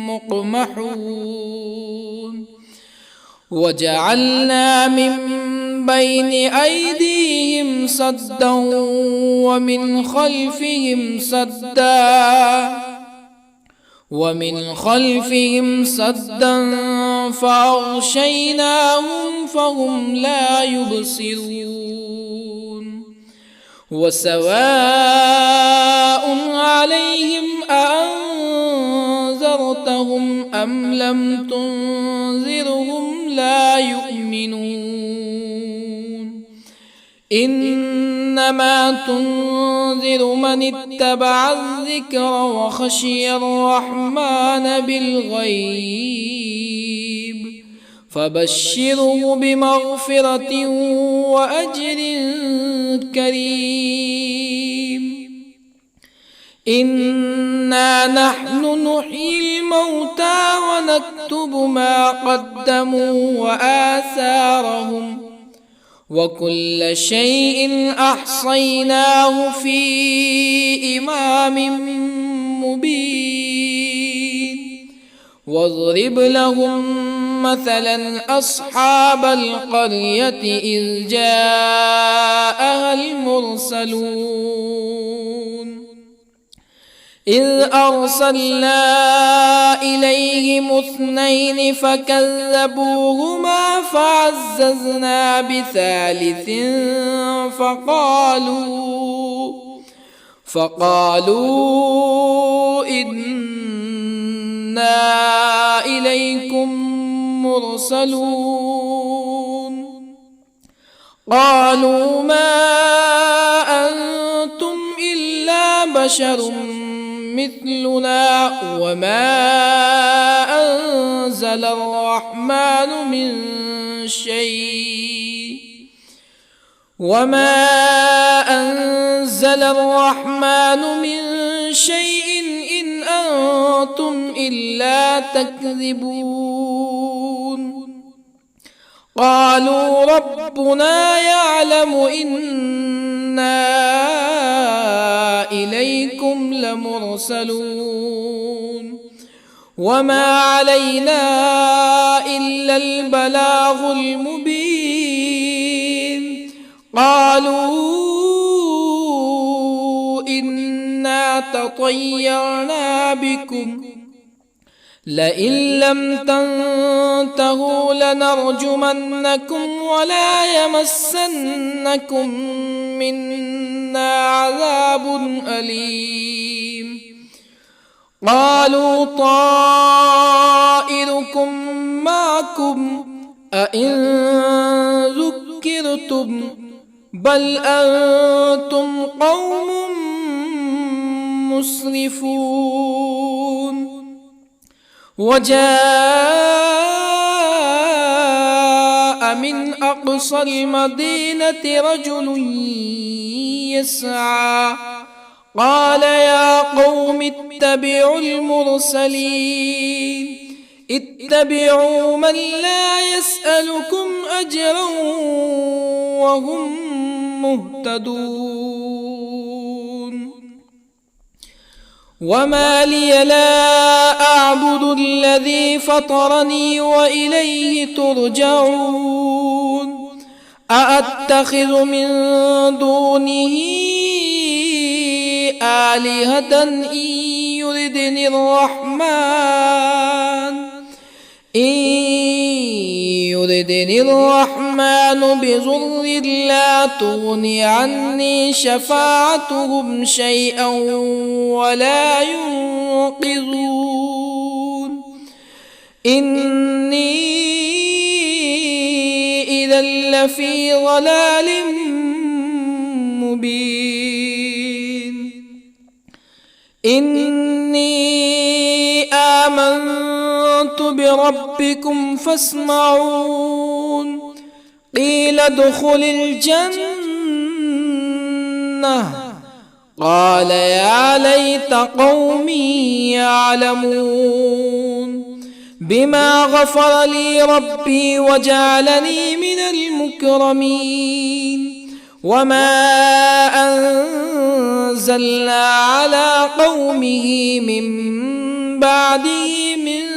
Speaker 1: مقمحون وجعلنا من بين أيديهم سدا ومن خلفهم سدا فأغشيناهم فهم لا يبصرون وسواء عليهم أأنذرتهم أم لم تنذرهم لا يؤمنون إنما تنذر من اتبع الذكر وخشي الرحمن بالغيب فبشره بمغفرة وأجر كريم إنا نحن نحيي الموتى ونكتب ما قدموا وآثارهم وكل شيء أحصيناه في إمام مبين واضرب لهم مثلا أصحاب القرية إذ جاءها المرسلون إذ أرسلنا إليهم اثنين فكذبوهما فعززنا بثالث فقالوا إنا إليكم مرسلون قالوا ما أنتم إلا بشر مثلنا وما أنزل الرحمن من شيء إن أنتم إلا تكذبون قالوا ربنا يعلم إنا إليكم لمرسلون وما علينا إلا البلاغ المبين قالوا إنا تطيرنا بكم لئن لم تنتهوا لنرجمنكم ولا يمسنكم منا عذاب أليم قالوا طائركم معكم أئن ذكرتم بل أنتم قوم مسرفون وجاء من أقصى المدينة رجل يسعى قال يا قوم اتبعوا المرسلين اتبعوا من لا يسألكم أجرا وهم مهتدون وما لي لا أعبد الذي فطرني وإليه ترجعون أأتخذ من دونه آلهة إن يردني الرحمن بضر لا تغني عني شفاعتهم شيئا ولا ينقذون إني إذا لفي ضلال مبين إني آمنت بربكم فاسمعون قيل ادخل الجنة قال يا ليت قومي يعلمون بما غفر لي ربي وجعلني من المكرمين وما أنزلنا على قومه من بعده من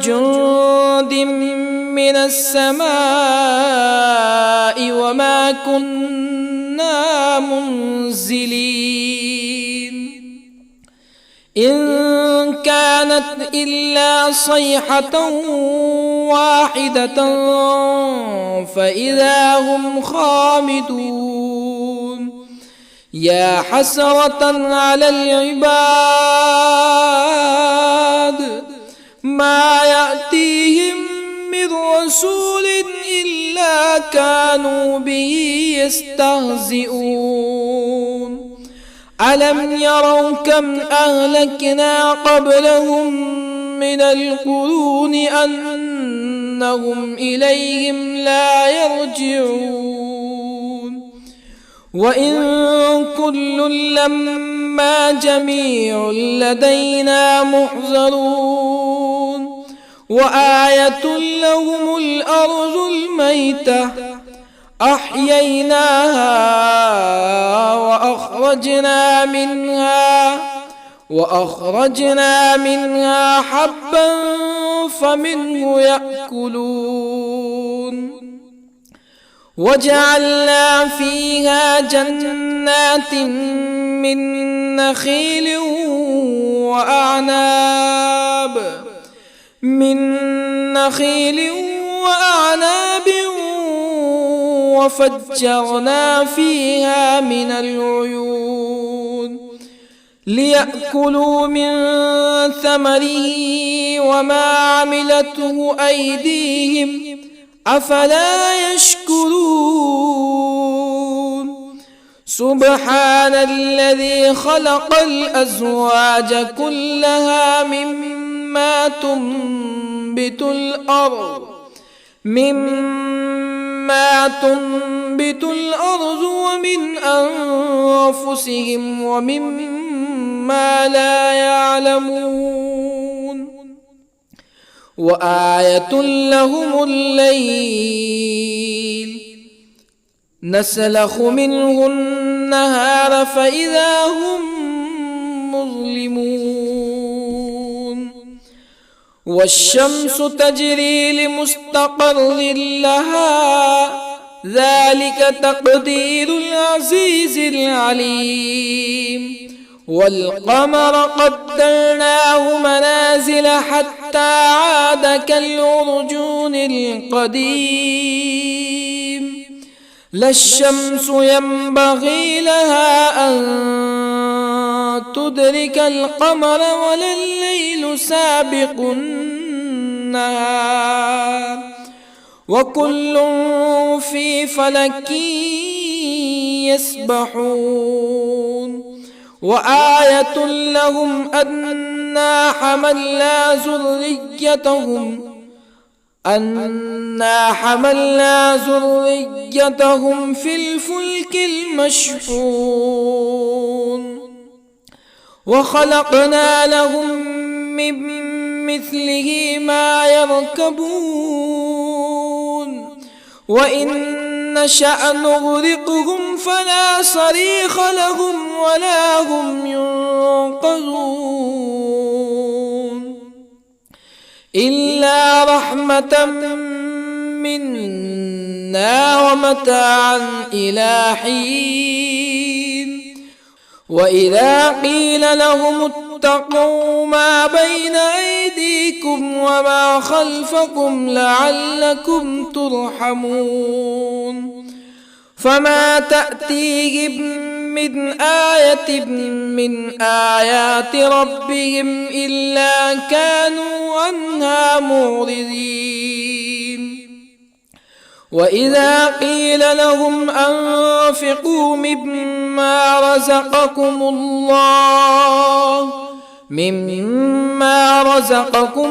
Speaker 1: جند من السماء وما كنا منزلين إن كانت إلا صيحة واحدة فإذا هم خامدون يا حسرة على العباد ما يأتيهم من رسول إلا كانوا به يستهزئون ألم يروا كم أهلكنا قبلهم من القرون أنهم إليهم لا يرجعون وإن كل لما جميع لدينا محضرون وآية لهم الأرض الميتة أحييناها وأخرجنا منها حبا فمنه يأكلون وجعلنا فيها جنات من نخيل وأعناب وفجرنا فيها من العيون ليأكلوا من ثمره وما عملته أيديهم أفلا يشكرون سبحان الذي خلق الأزواج كلها مما تنبت الأرض ومن أنفسهم ومما لا يعلمون وآية لهم الليل نسلخ منه النهار فإذا هم مظلمون والشمس تجري لمستقر لها ذلك تقدير العزيز العليم والقمر قدرناه منازل حتى عاد كالعرجون القديم لا الشمس ينبغي لها أن تدرك القمر ولا الليل سابق النهار وكل في فلك يسبحون وآية لهم أنا حملنا ذريتهم في الفلك المشحون وخلقنا لهم من مثله ما يركبون وإن نشأ نغرقهم فلا صريخ لهم ولا هم ينقذون إلا رحمة منا ومتاعا إلى حين وإذا قيل لهم اتقوا ما بين أيديكم وما خلفكم لعلكم ترحمون فما تأتيهم من آية من آيات ربهم إلا كانوا عنها معرضين وإذا قيل لهم أنفقوا مما رزقكم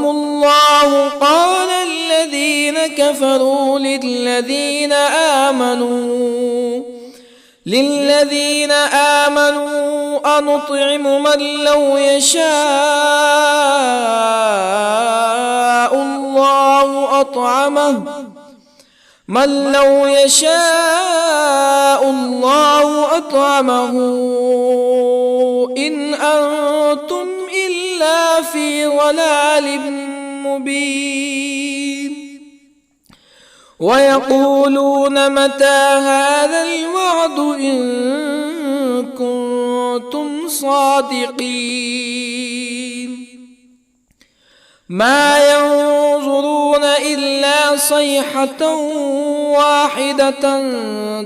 Speaker 1: الله قال الذين كفروا للذين آمنوا أنطعم من لو يشاء الله أطعمه إن أنتم إلا في ضلال مبين ويقولون متى هذا الوعد إن كنتم صادقين ما ينظرون إلا صيحة واحدة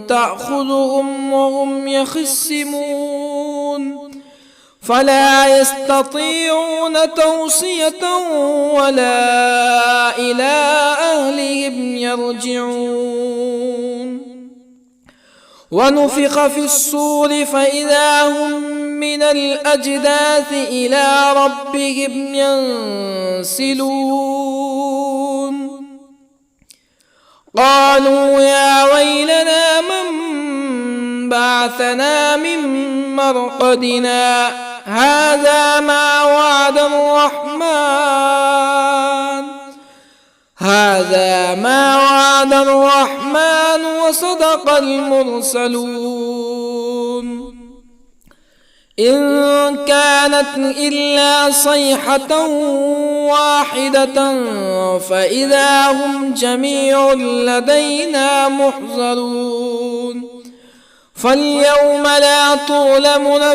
Speaker 1: تأخذهم وهم يخصمون فلا يستطيعون توصية ولا إلى أهلهم يرجعون ونفخ في الصور فإذا هم من الأجداث إلى ربهم ينسلون قالوا يا ويلنا من بعثنا من مرقدنا هذا ما وعد الرحمن وصدق المرسلون إن كانت إلا صيحة واحدة فإذا هم جميع لدينا محضرون فاليوم لا تظلم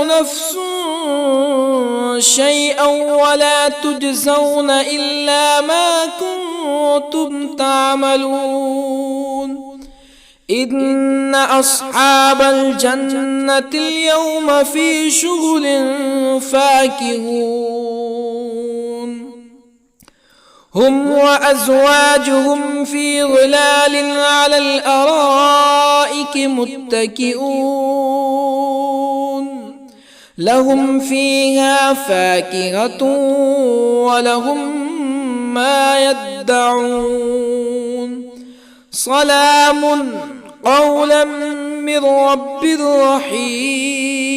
Speaker 1: نفس شيئا ولا تجزون إلا ما كنتم تعملون إن أصحاب الجنة اليوم في شغل فاكهون هم وأزواجهم في ظلال على الأرائك متكئون لهم فيها فاكهة ولهم ما يدعون سلام قولا من رب رحيم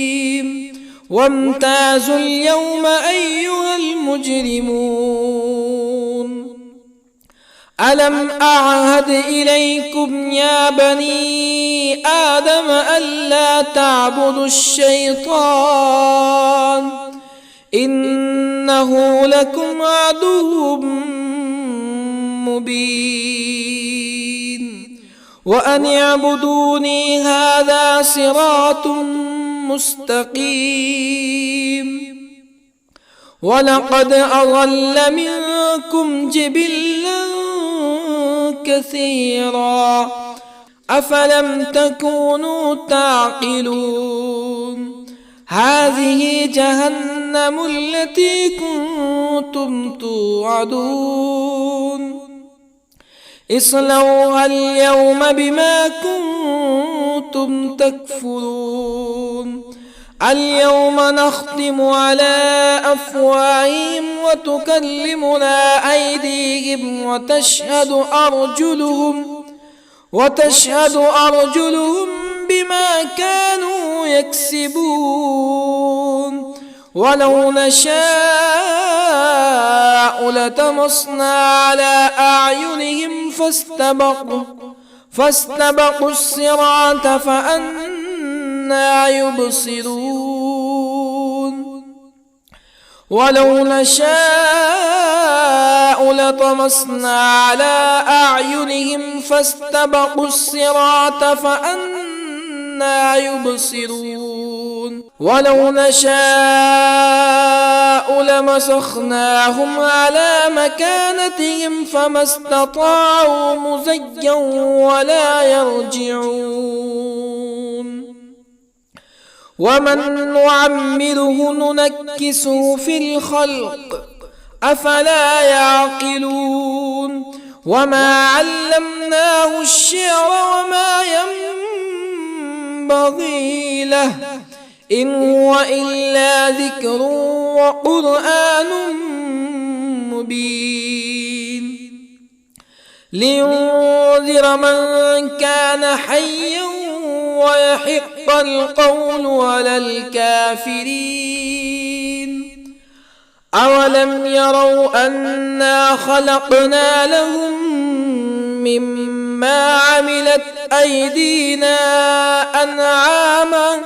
Speaker 1: وامتازوا اليوم أيها المجرمون ألم أعهد إليكم يا بني آدم ألا تعبدوا الشيطان إنه لكم عدو مبين وأن اعبدوني هذا صراط مستقيم ولقد أضل منكم جبلا كثيرا أفلم تكونوا تعقلون هذه جهنم التي كنتم توعدون اصلوها اليوم بما كنتم تكفرون اليوم نختم على أفواههم وتكلمنا أيديهم وتشهد أرجلهم بما كانوا يكسبون ولو نشاء لطمسنا على أعينهم فاستبقوا الصراط فأنى يبصرون ولو نشاء لطمسنا على أعينهم فاستبقوا الصراط فأنى يبصرون ولو نشاء لمسخناهم على مكانتهم فما استطاعوا مزيا ولا يرجعون ومن نعمره ننكسه في الخلق أفلا يعقلون وما علمناه الشعر وما ينبغي له إن هو إلا ذكر وقرآن مبين لينذر من كان حيا ويحق القول على الكافرين أولم يروا أنا خلقنا لهم مما عملت أيدينا أنعاما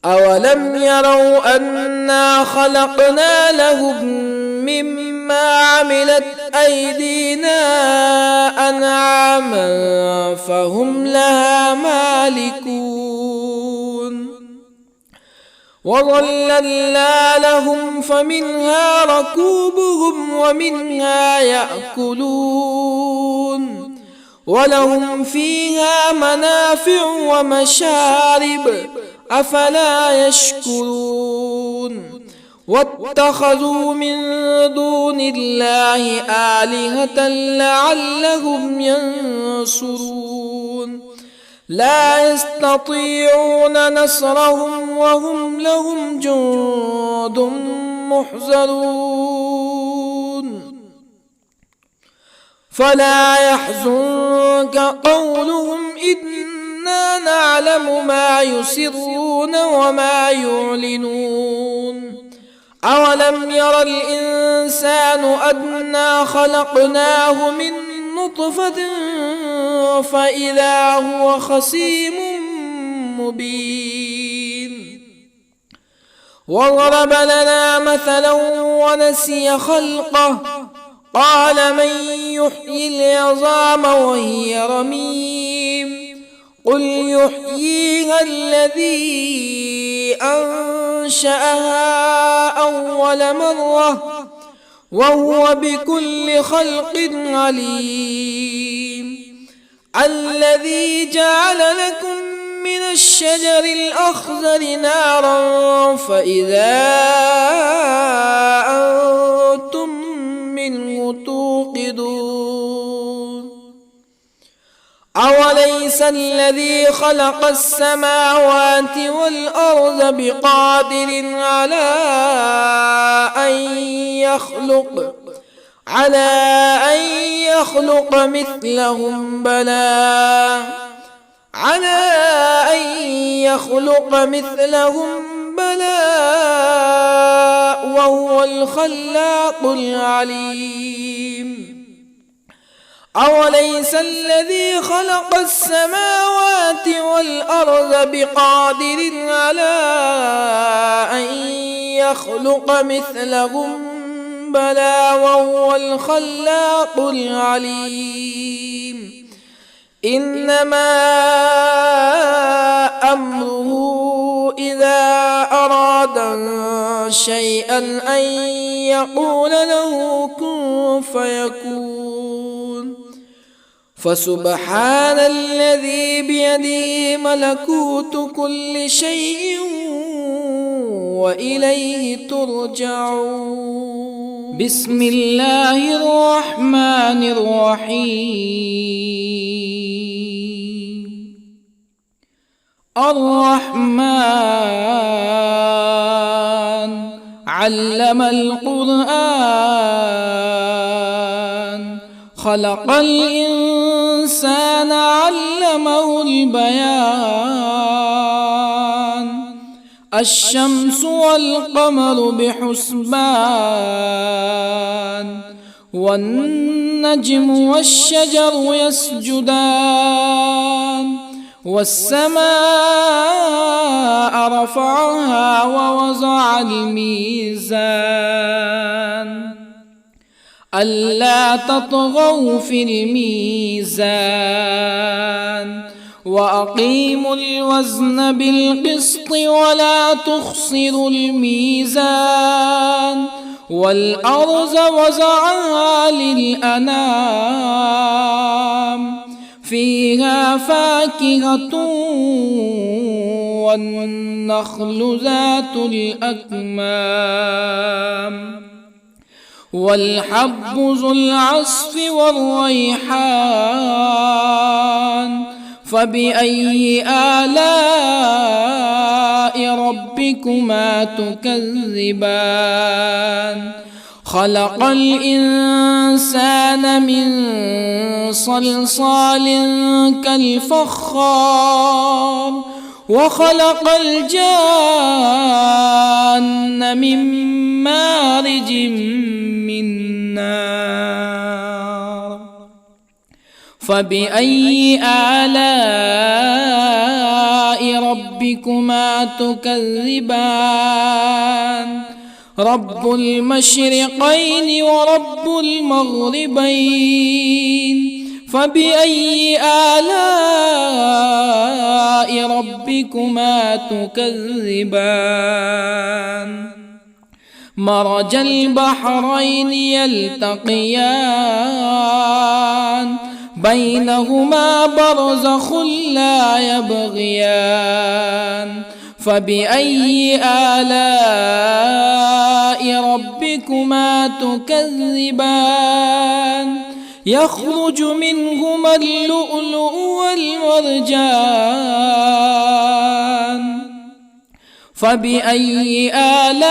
Speaker 1: أولم يروا أنا خلقنا لهم مما عملت أيدينا أنعاما فهم لها مالكون وظللنا لهم فمنها ركوبهم ومنها يأكلون ولهم فيها منافع ومشارب أفلا يشكرون واتخذوا من دون الله آلهة لعلهم ينصرون لا يستطيعون نصرهم وهم لهم جند محضرون فلا يحزنك قولهم إنا نعلم ما يسرون وما يعلنون أولم ير الإنسان أنا خلقناه من نطفة فإذا هو خصيم مبين وضرب لنا مثلا ونسي خلقه قال من يحيي العظام وهي رميم قل يحييها الذي أنشأها أول مرة وهو بكل خلق عليم الذي جعل لكم من الشجر الأخضر نارا فإذا أنتم منه توقدون أوليس الذي خلق السماوات والأرض بقادر على أن يخلق مثلهم بلى وهو الخلاق العليم أوليس الذي خلق السماوات والأرض بقادر على أن يخلق مثلهم بلى وهو الخلاق العليم إنما أمره إذا أراد شيئا أن يقول له كن فيكون فسبحان الذي بيده ملكوت كل شيء وإليه ترجعون. بسم الله الرحمن الرحيم. الرحمن علم القرآن خلق الإنسان علمه البيان الشمس والقمر بحسبان والنجم والشجر يسجدان والسماء رفعها ووضع الميزان ألا تطغوا في الميزان وأقيموا الوزن بالقسط ولا تخسروا الميزان والأرض وضعها للأنام فيها فاكهة والنخل ذات الأكمام والحب ذو العصف والريحان فبأي آلاء ربكما تكذبان خلق الإنسان من صلصال كالفخار وخلق الجان من مارج من نار فبأي آلاء ربكما تكذبان رب المشرقين ورب المغربين فبأي آلاء ربكما تكذبان مرج البحرين يلتقيان بينهما برزخ لا يبغيان فبأي آلاء ربكما تكذبان يخرج منهما اللؤلؤ والمرجان فبأي آلاء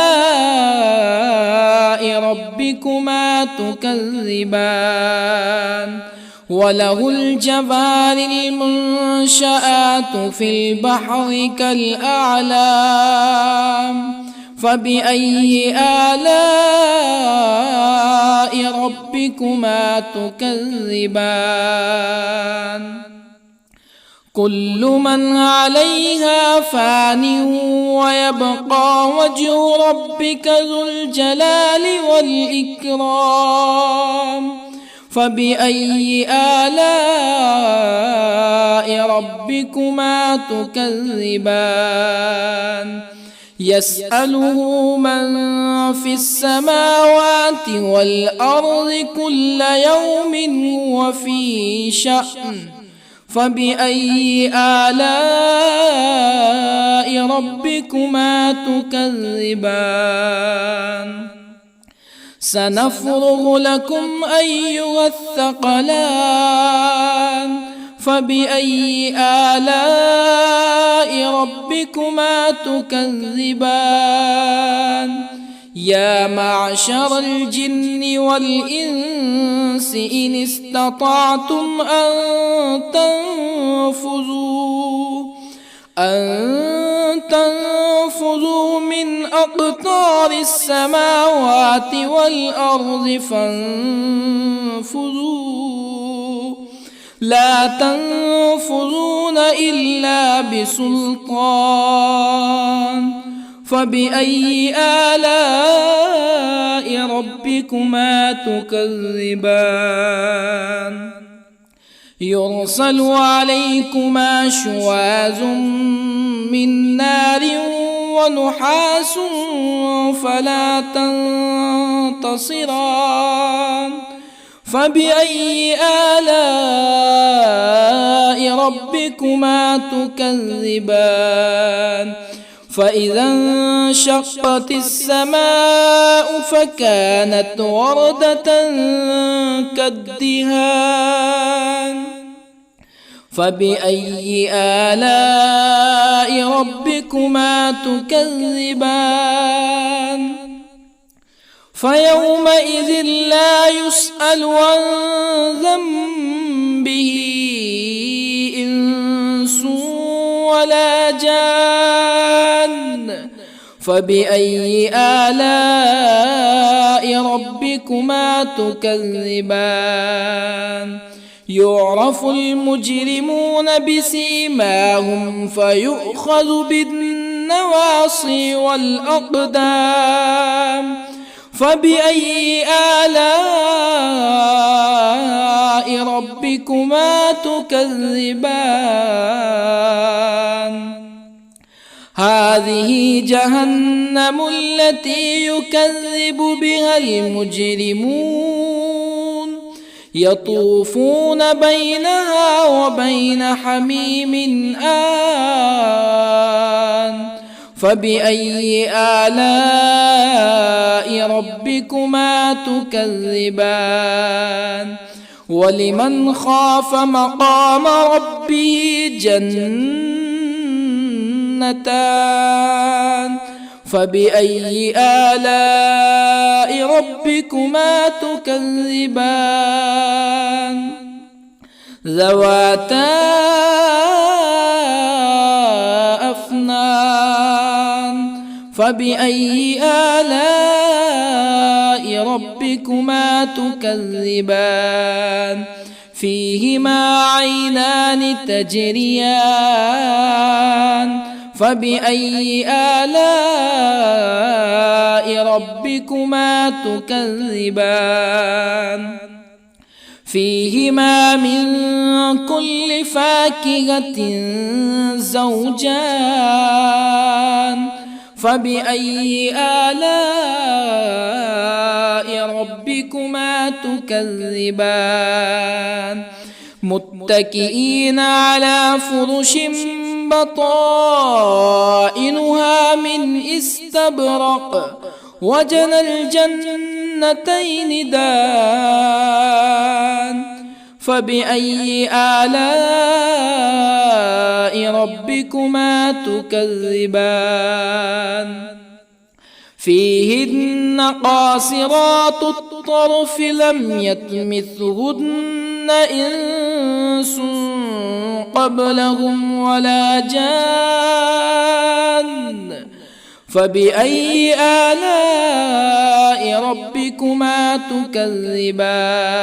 Speaker 1: ربكما تكذبان وله الجوار المنشآت في البحر كالأعلام فبأي آلاء ربكما تكذبان كل من عليها فان ويبقى وجه ربك ذو الجلال والإكرام فبأي آلاء ربكما تكذبان يسأله من في السماوات والأرض كل يوم هو في شأن فبأي آلاء ربكما تكذبان سنفرغ لكم أيها الثقلان فبأي آلاء ربكما تكذبان يا معشر الجن والإنس إن استطعتم أن تنفذوا من أقطار السماوات والأرض فانفذوا لا تنفذون إلا بسلطان فبأي آلاء ربكما تكذبان يرسل عليكما شواظ من نار ونحاس فلا تنتصران فبأي آلاء ربكما تكذبان فإذا انشقت السماء فكانت وردة كالدهان فبأي آلاء ربكما تكذبان فيومئذ لا يسأل عن ذنبه إنس ولا جان فبأي آلاء ربكما تكذبان يعرف المجرمون بسيماهم فيؤخذ بالنواصي والأقدام فبأي آلاء ربكما تكذبان هذه جهنم التي يكذب بها المجرمون يطوفون بينها وبين حميم آن فبأي آلاء ربكما تكذبان ولمن خاف مقام ربه جنتان فبأي آلاء ربكما تكذبان ذواتا أفنان فبأي آلاء ربكما تكذبان فيهما عينان تجريان فبأي آلاء ربكما تكذبان فيهما من كل فاكهة زوجان فبأي آلاء ربكما تكذبان متكئين على فرش بطائنها من استبرق وجنى الجنتين دان فبأي آلاء ربكما تكذبان فيهن قاصرات الطرف لم يطمثهن إنس قبلهم ولا جان فبأي آلاء ربكما تكذبان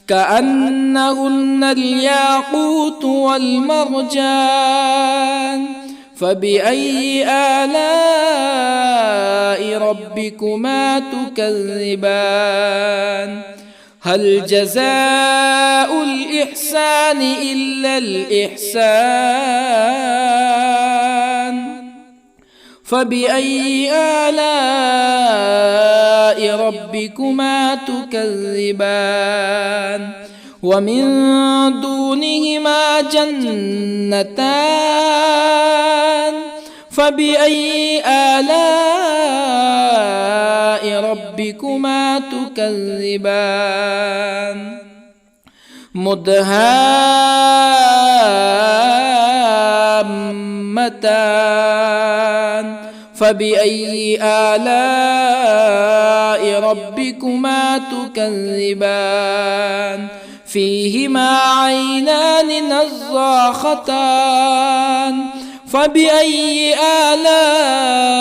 Speaker 1: كأنهن الياقوت والمرجان فبأي آلاء ربكما تكذبان هل جزاء الإحسان إلا الإحسان فبأي آلاء ربكما تكذبان ومن دونهما جنتان فبأي آلاء ربكما تكذبان مدهامتان فبأي آلاء ربكما تكذبان فيهما عينان نضاختان فبأي آلاء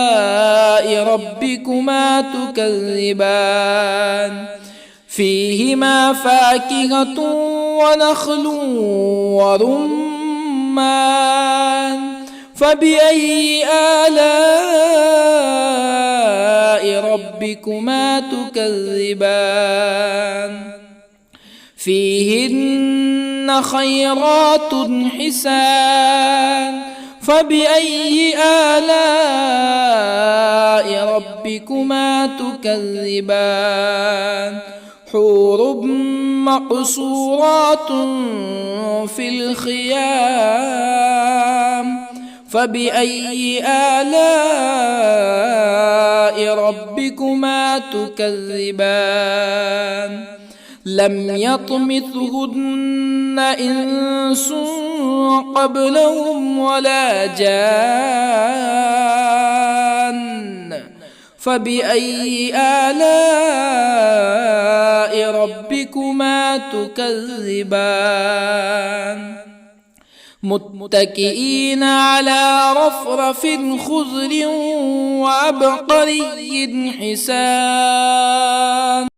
Speaker 1: ربكما تكذبان فيهما فاكهة ونخل ورمان فبأي آلاء ربكما تكذبان فيهن خيرات حسان فبأي آلاء ربكما تكذبان حور مقصورات في الخيام فبأي آلاء ربكما تكذبان لم يطمثهن إنس قبلهم ولا جان فبأي آلاء ربكما تكذبان متكئين على رفرف خضر وعبقري حسان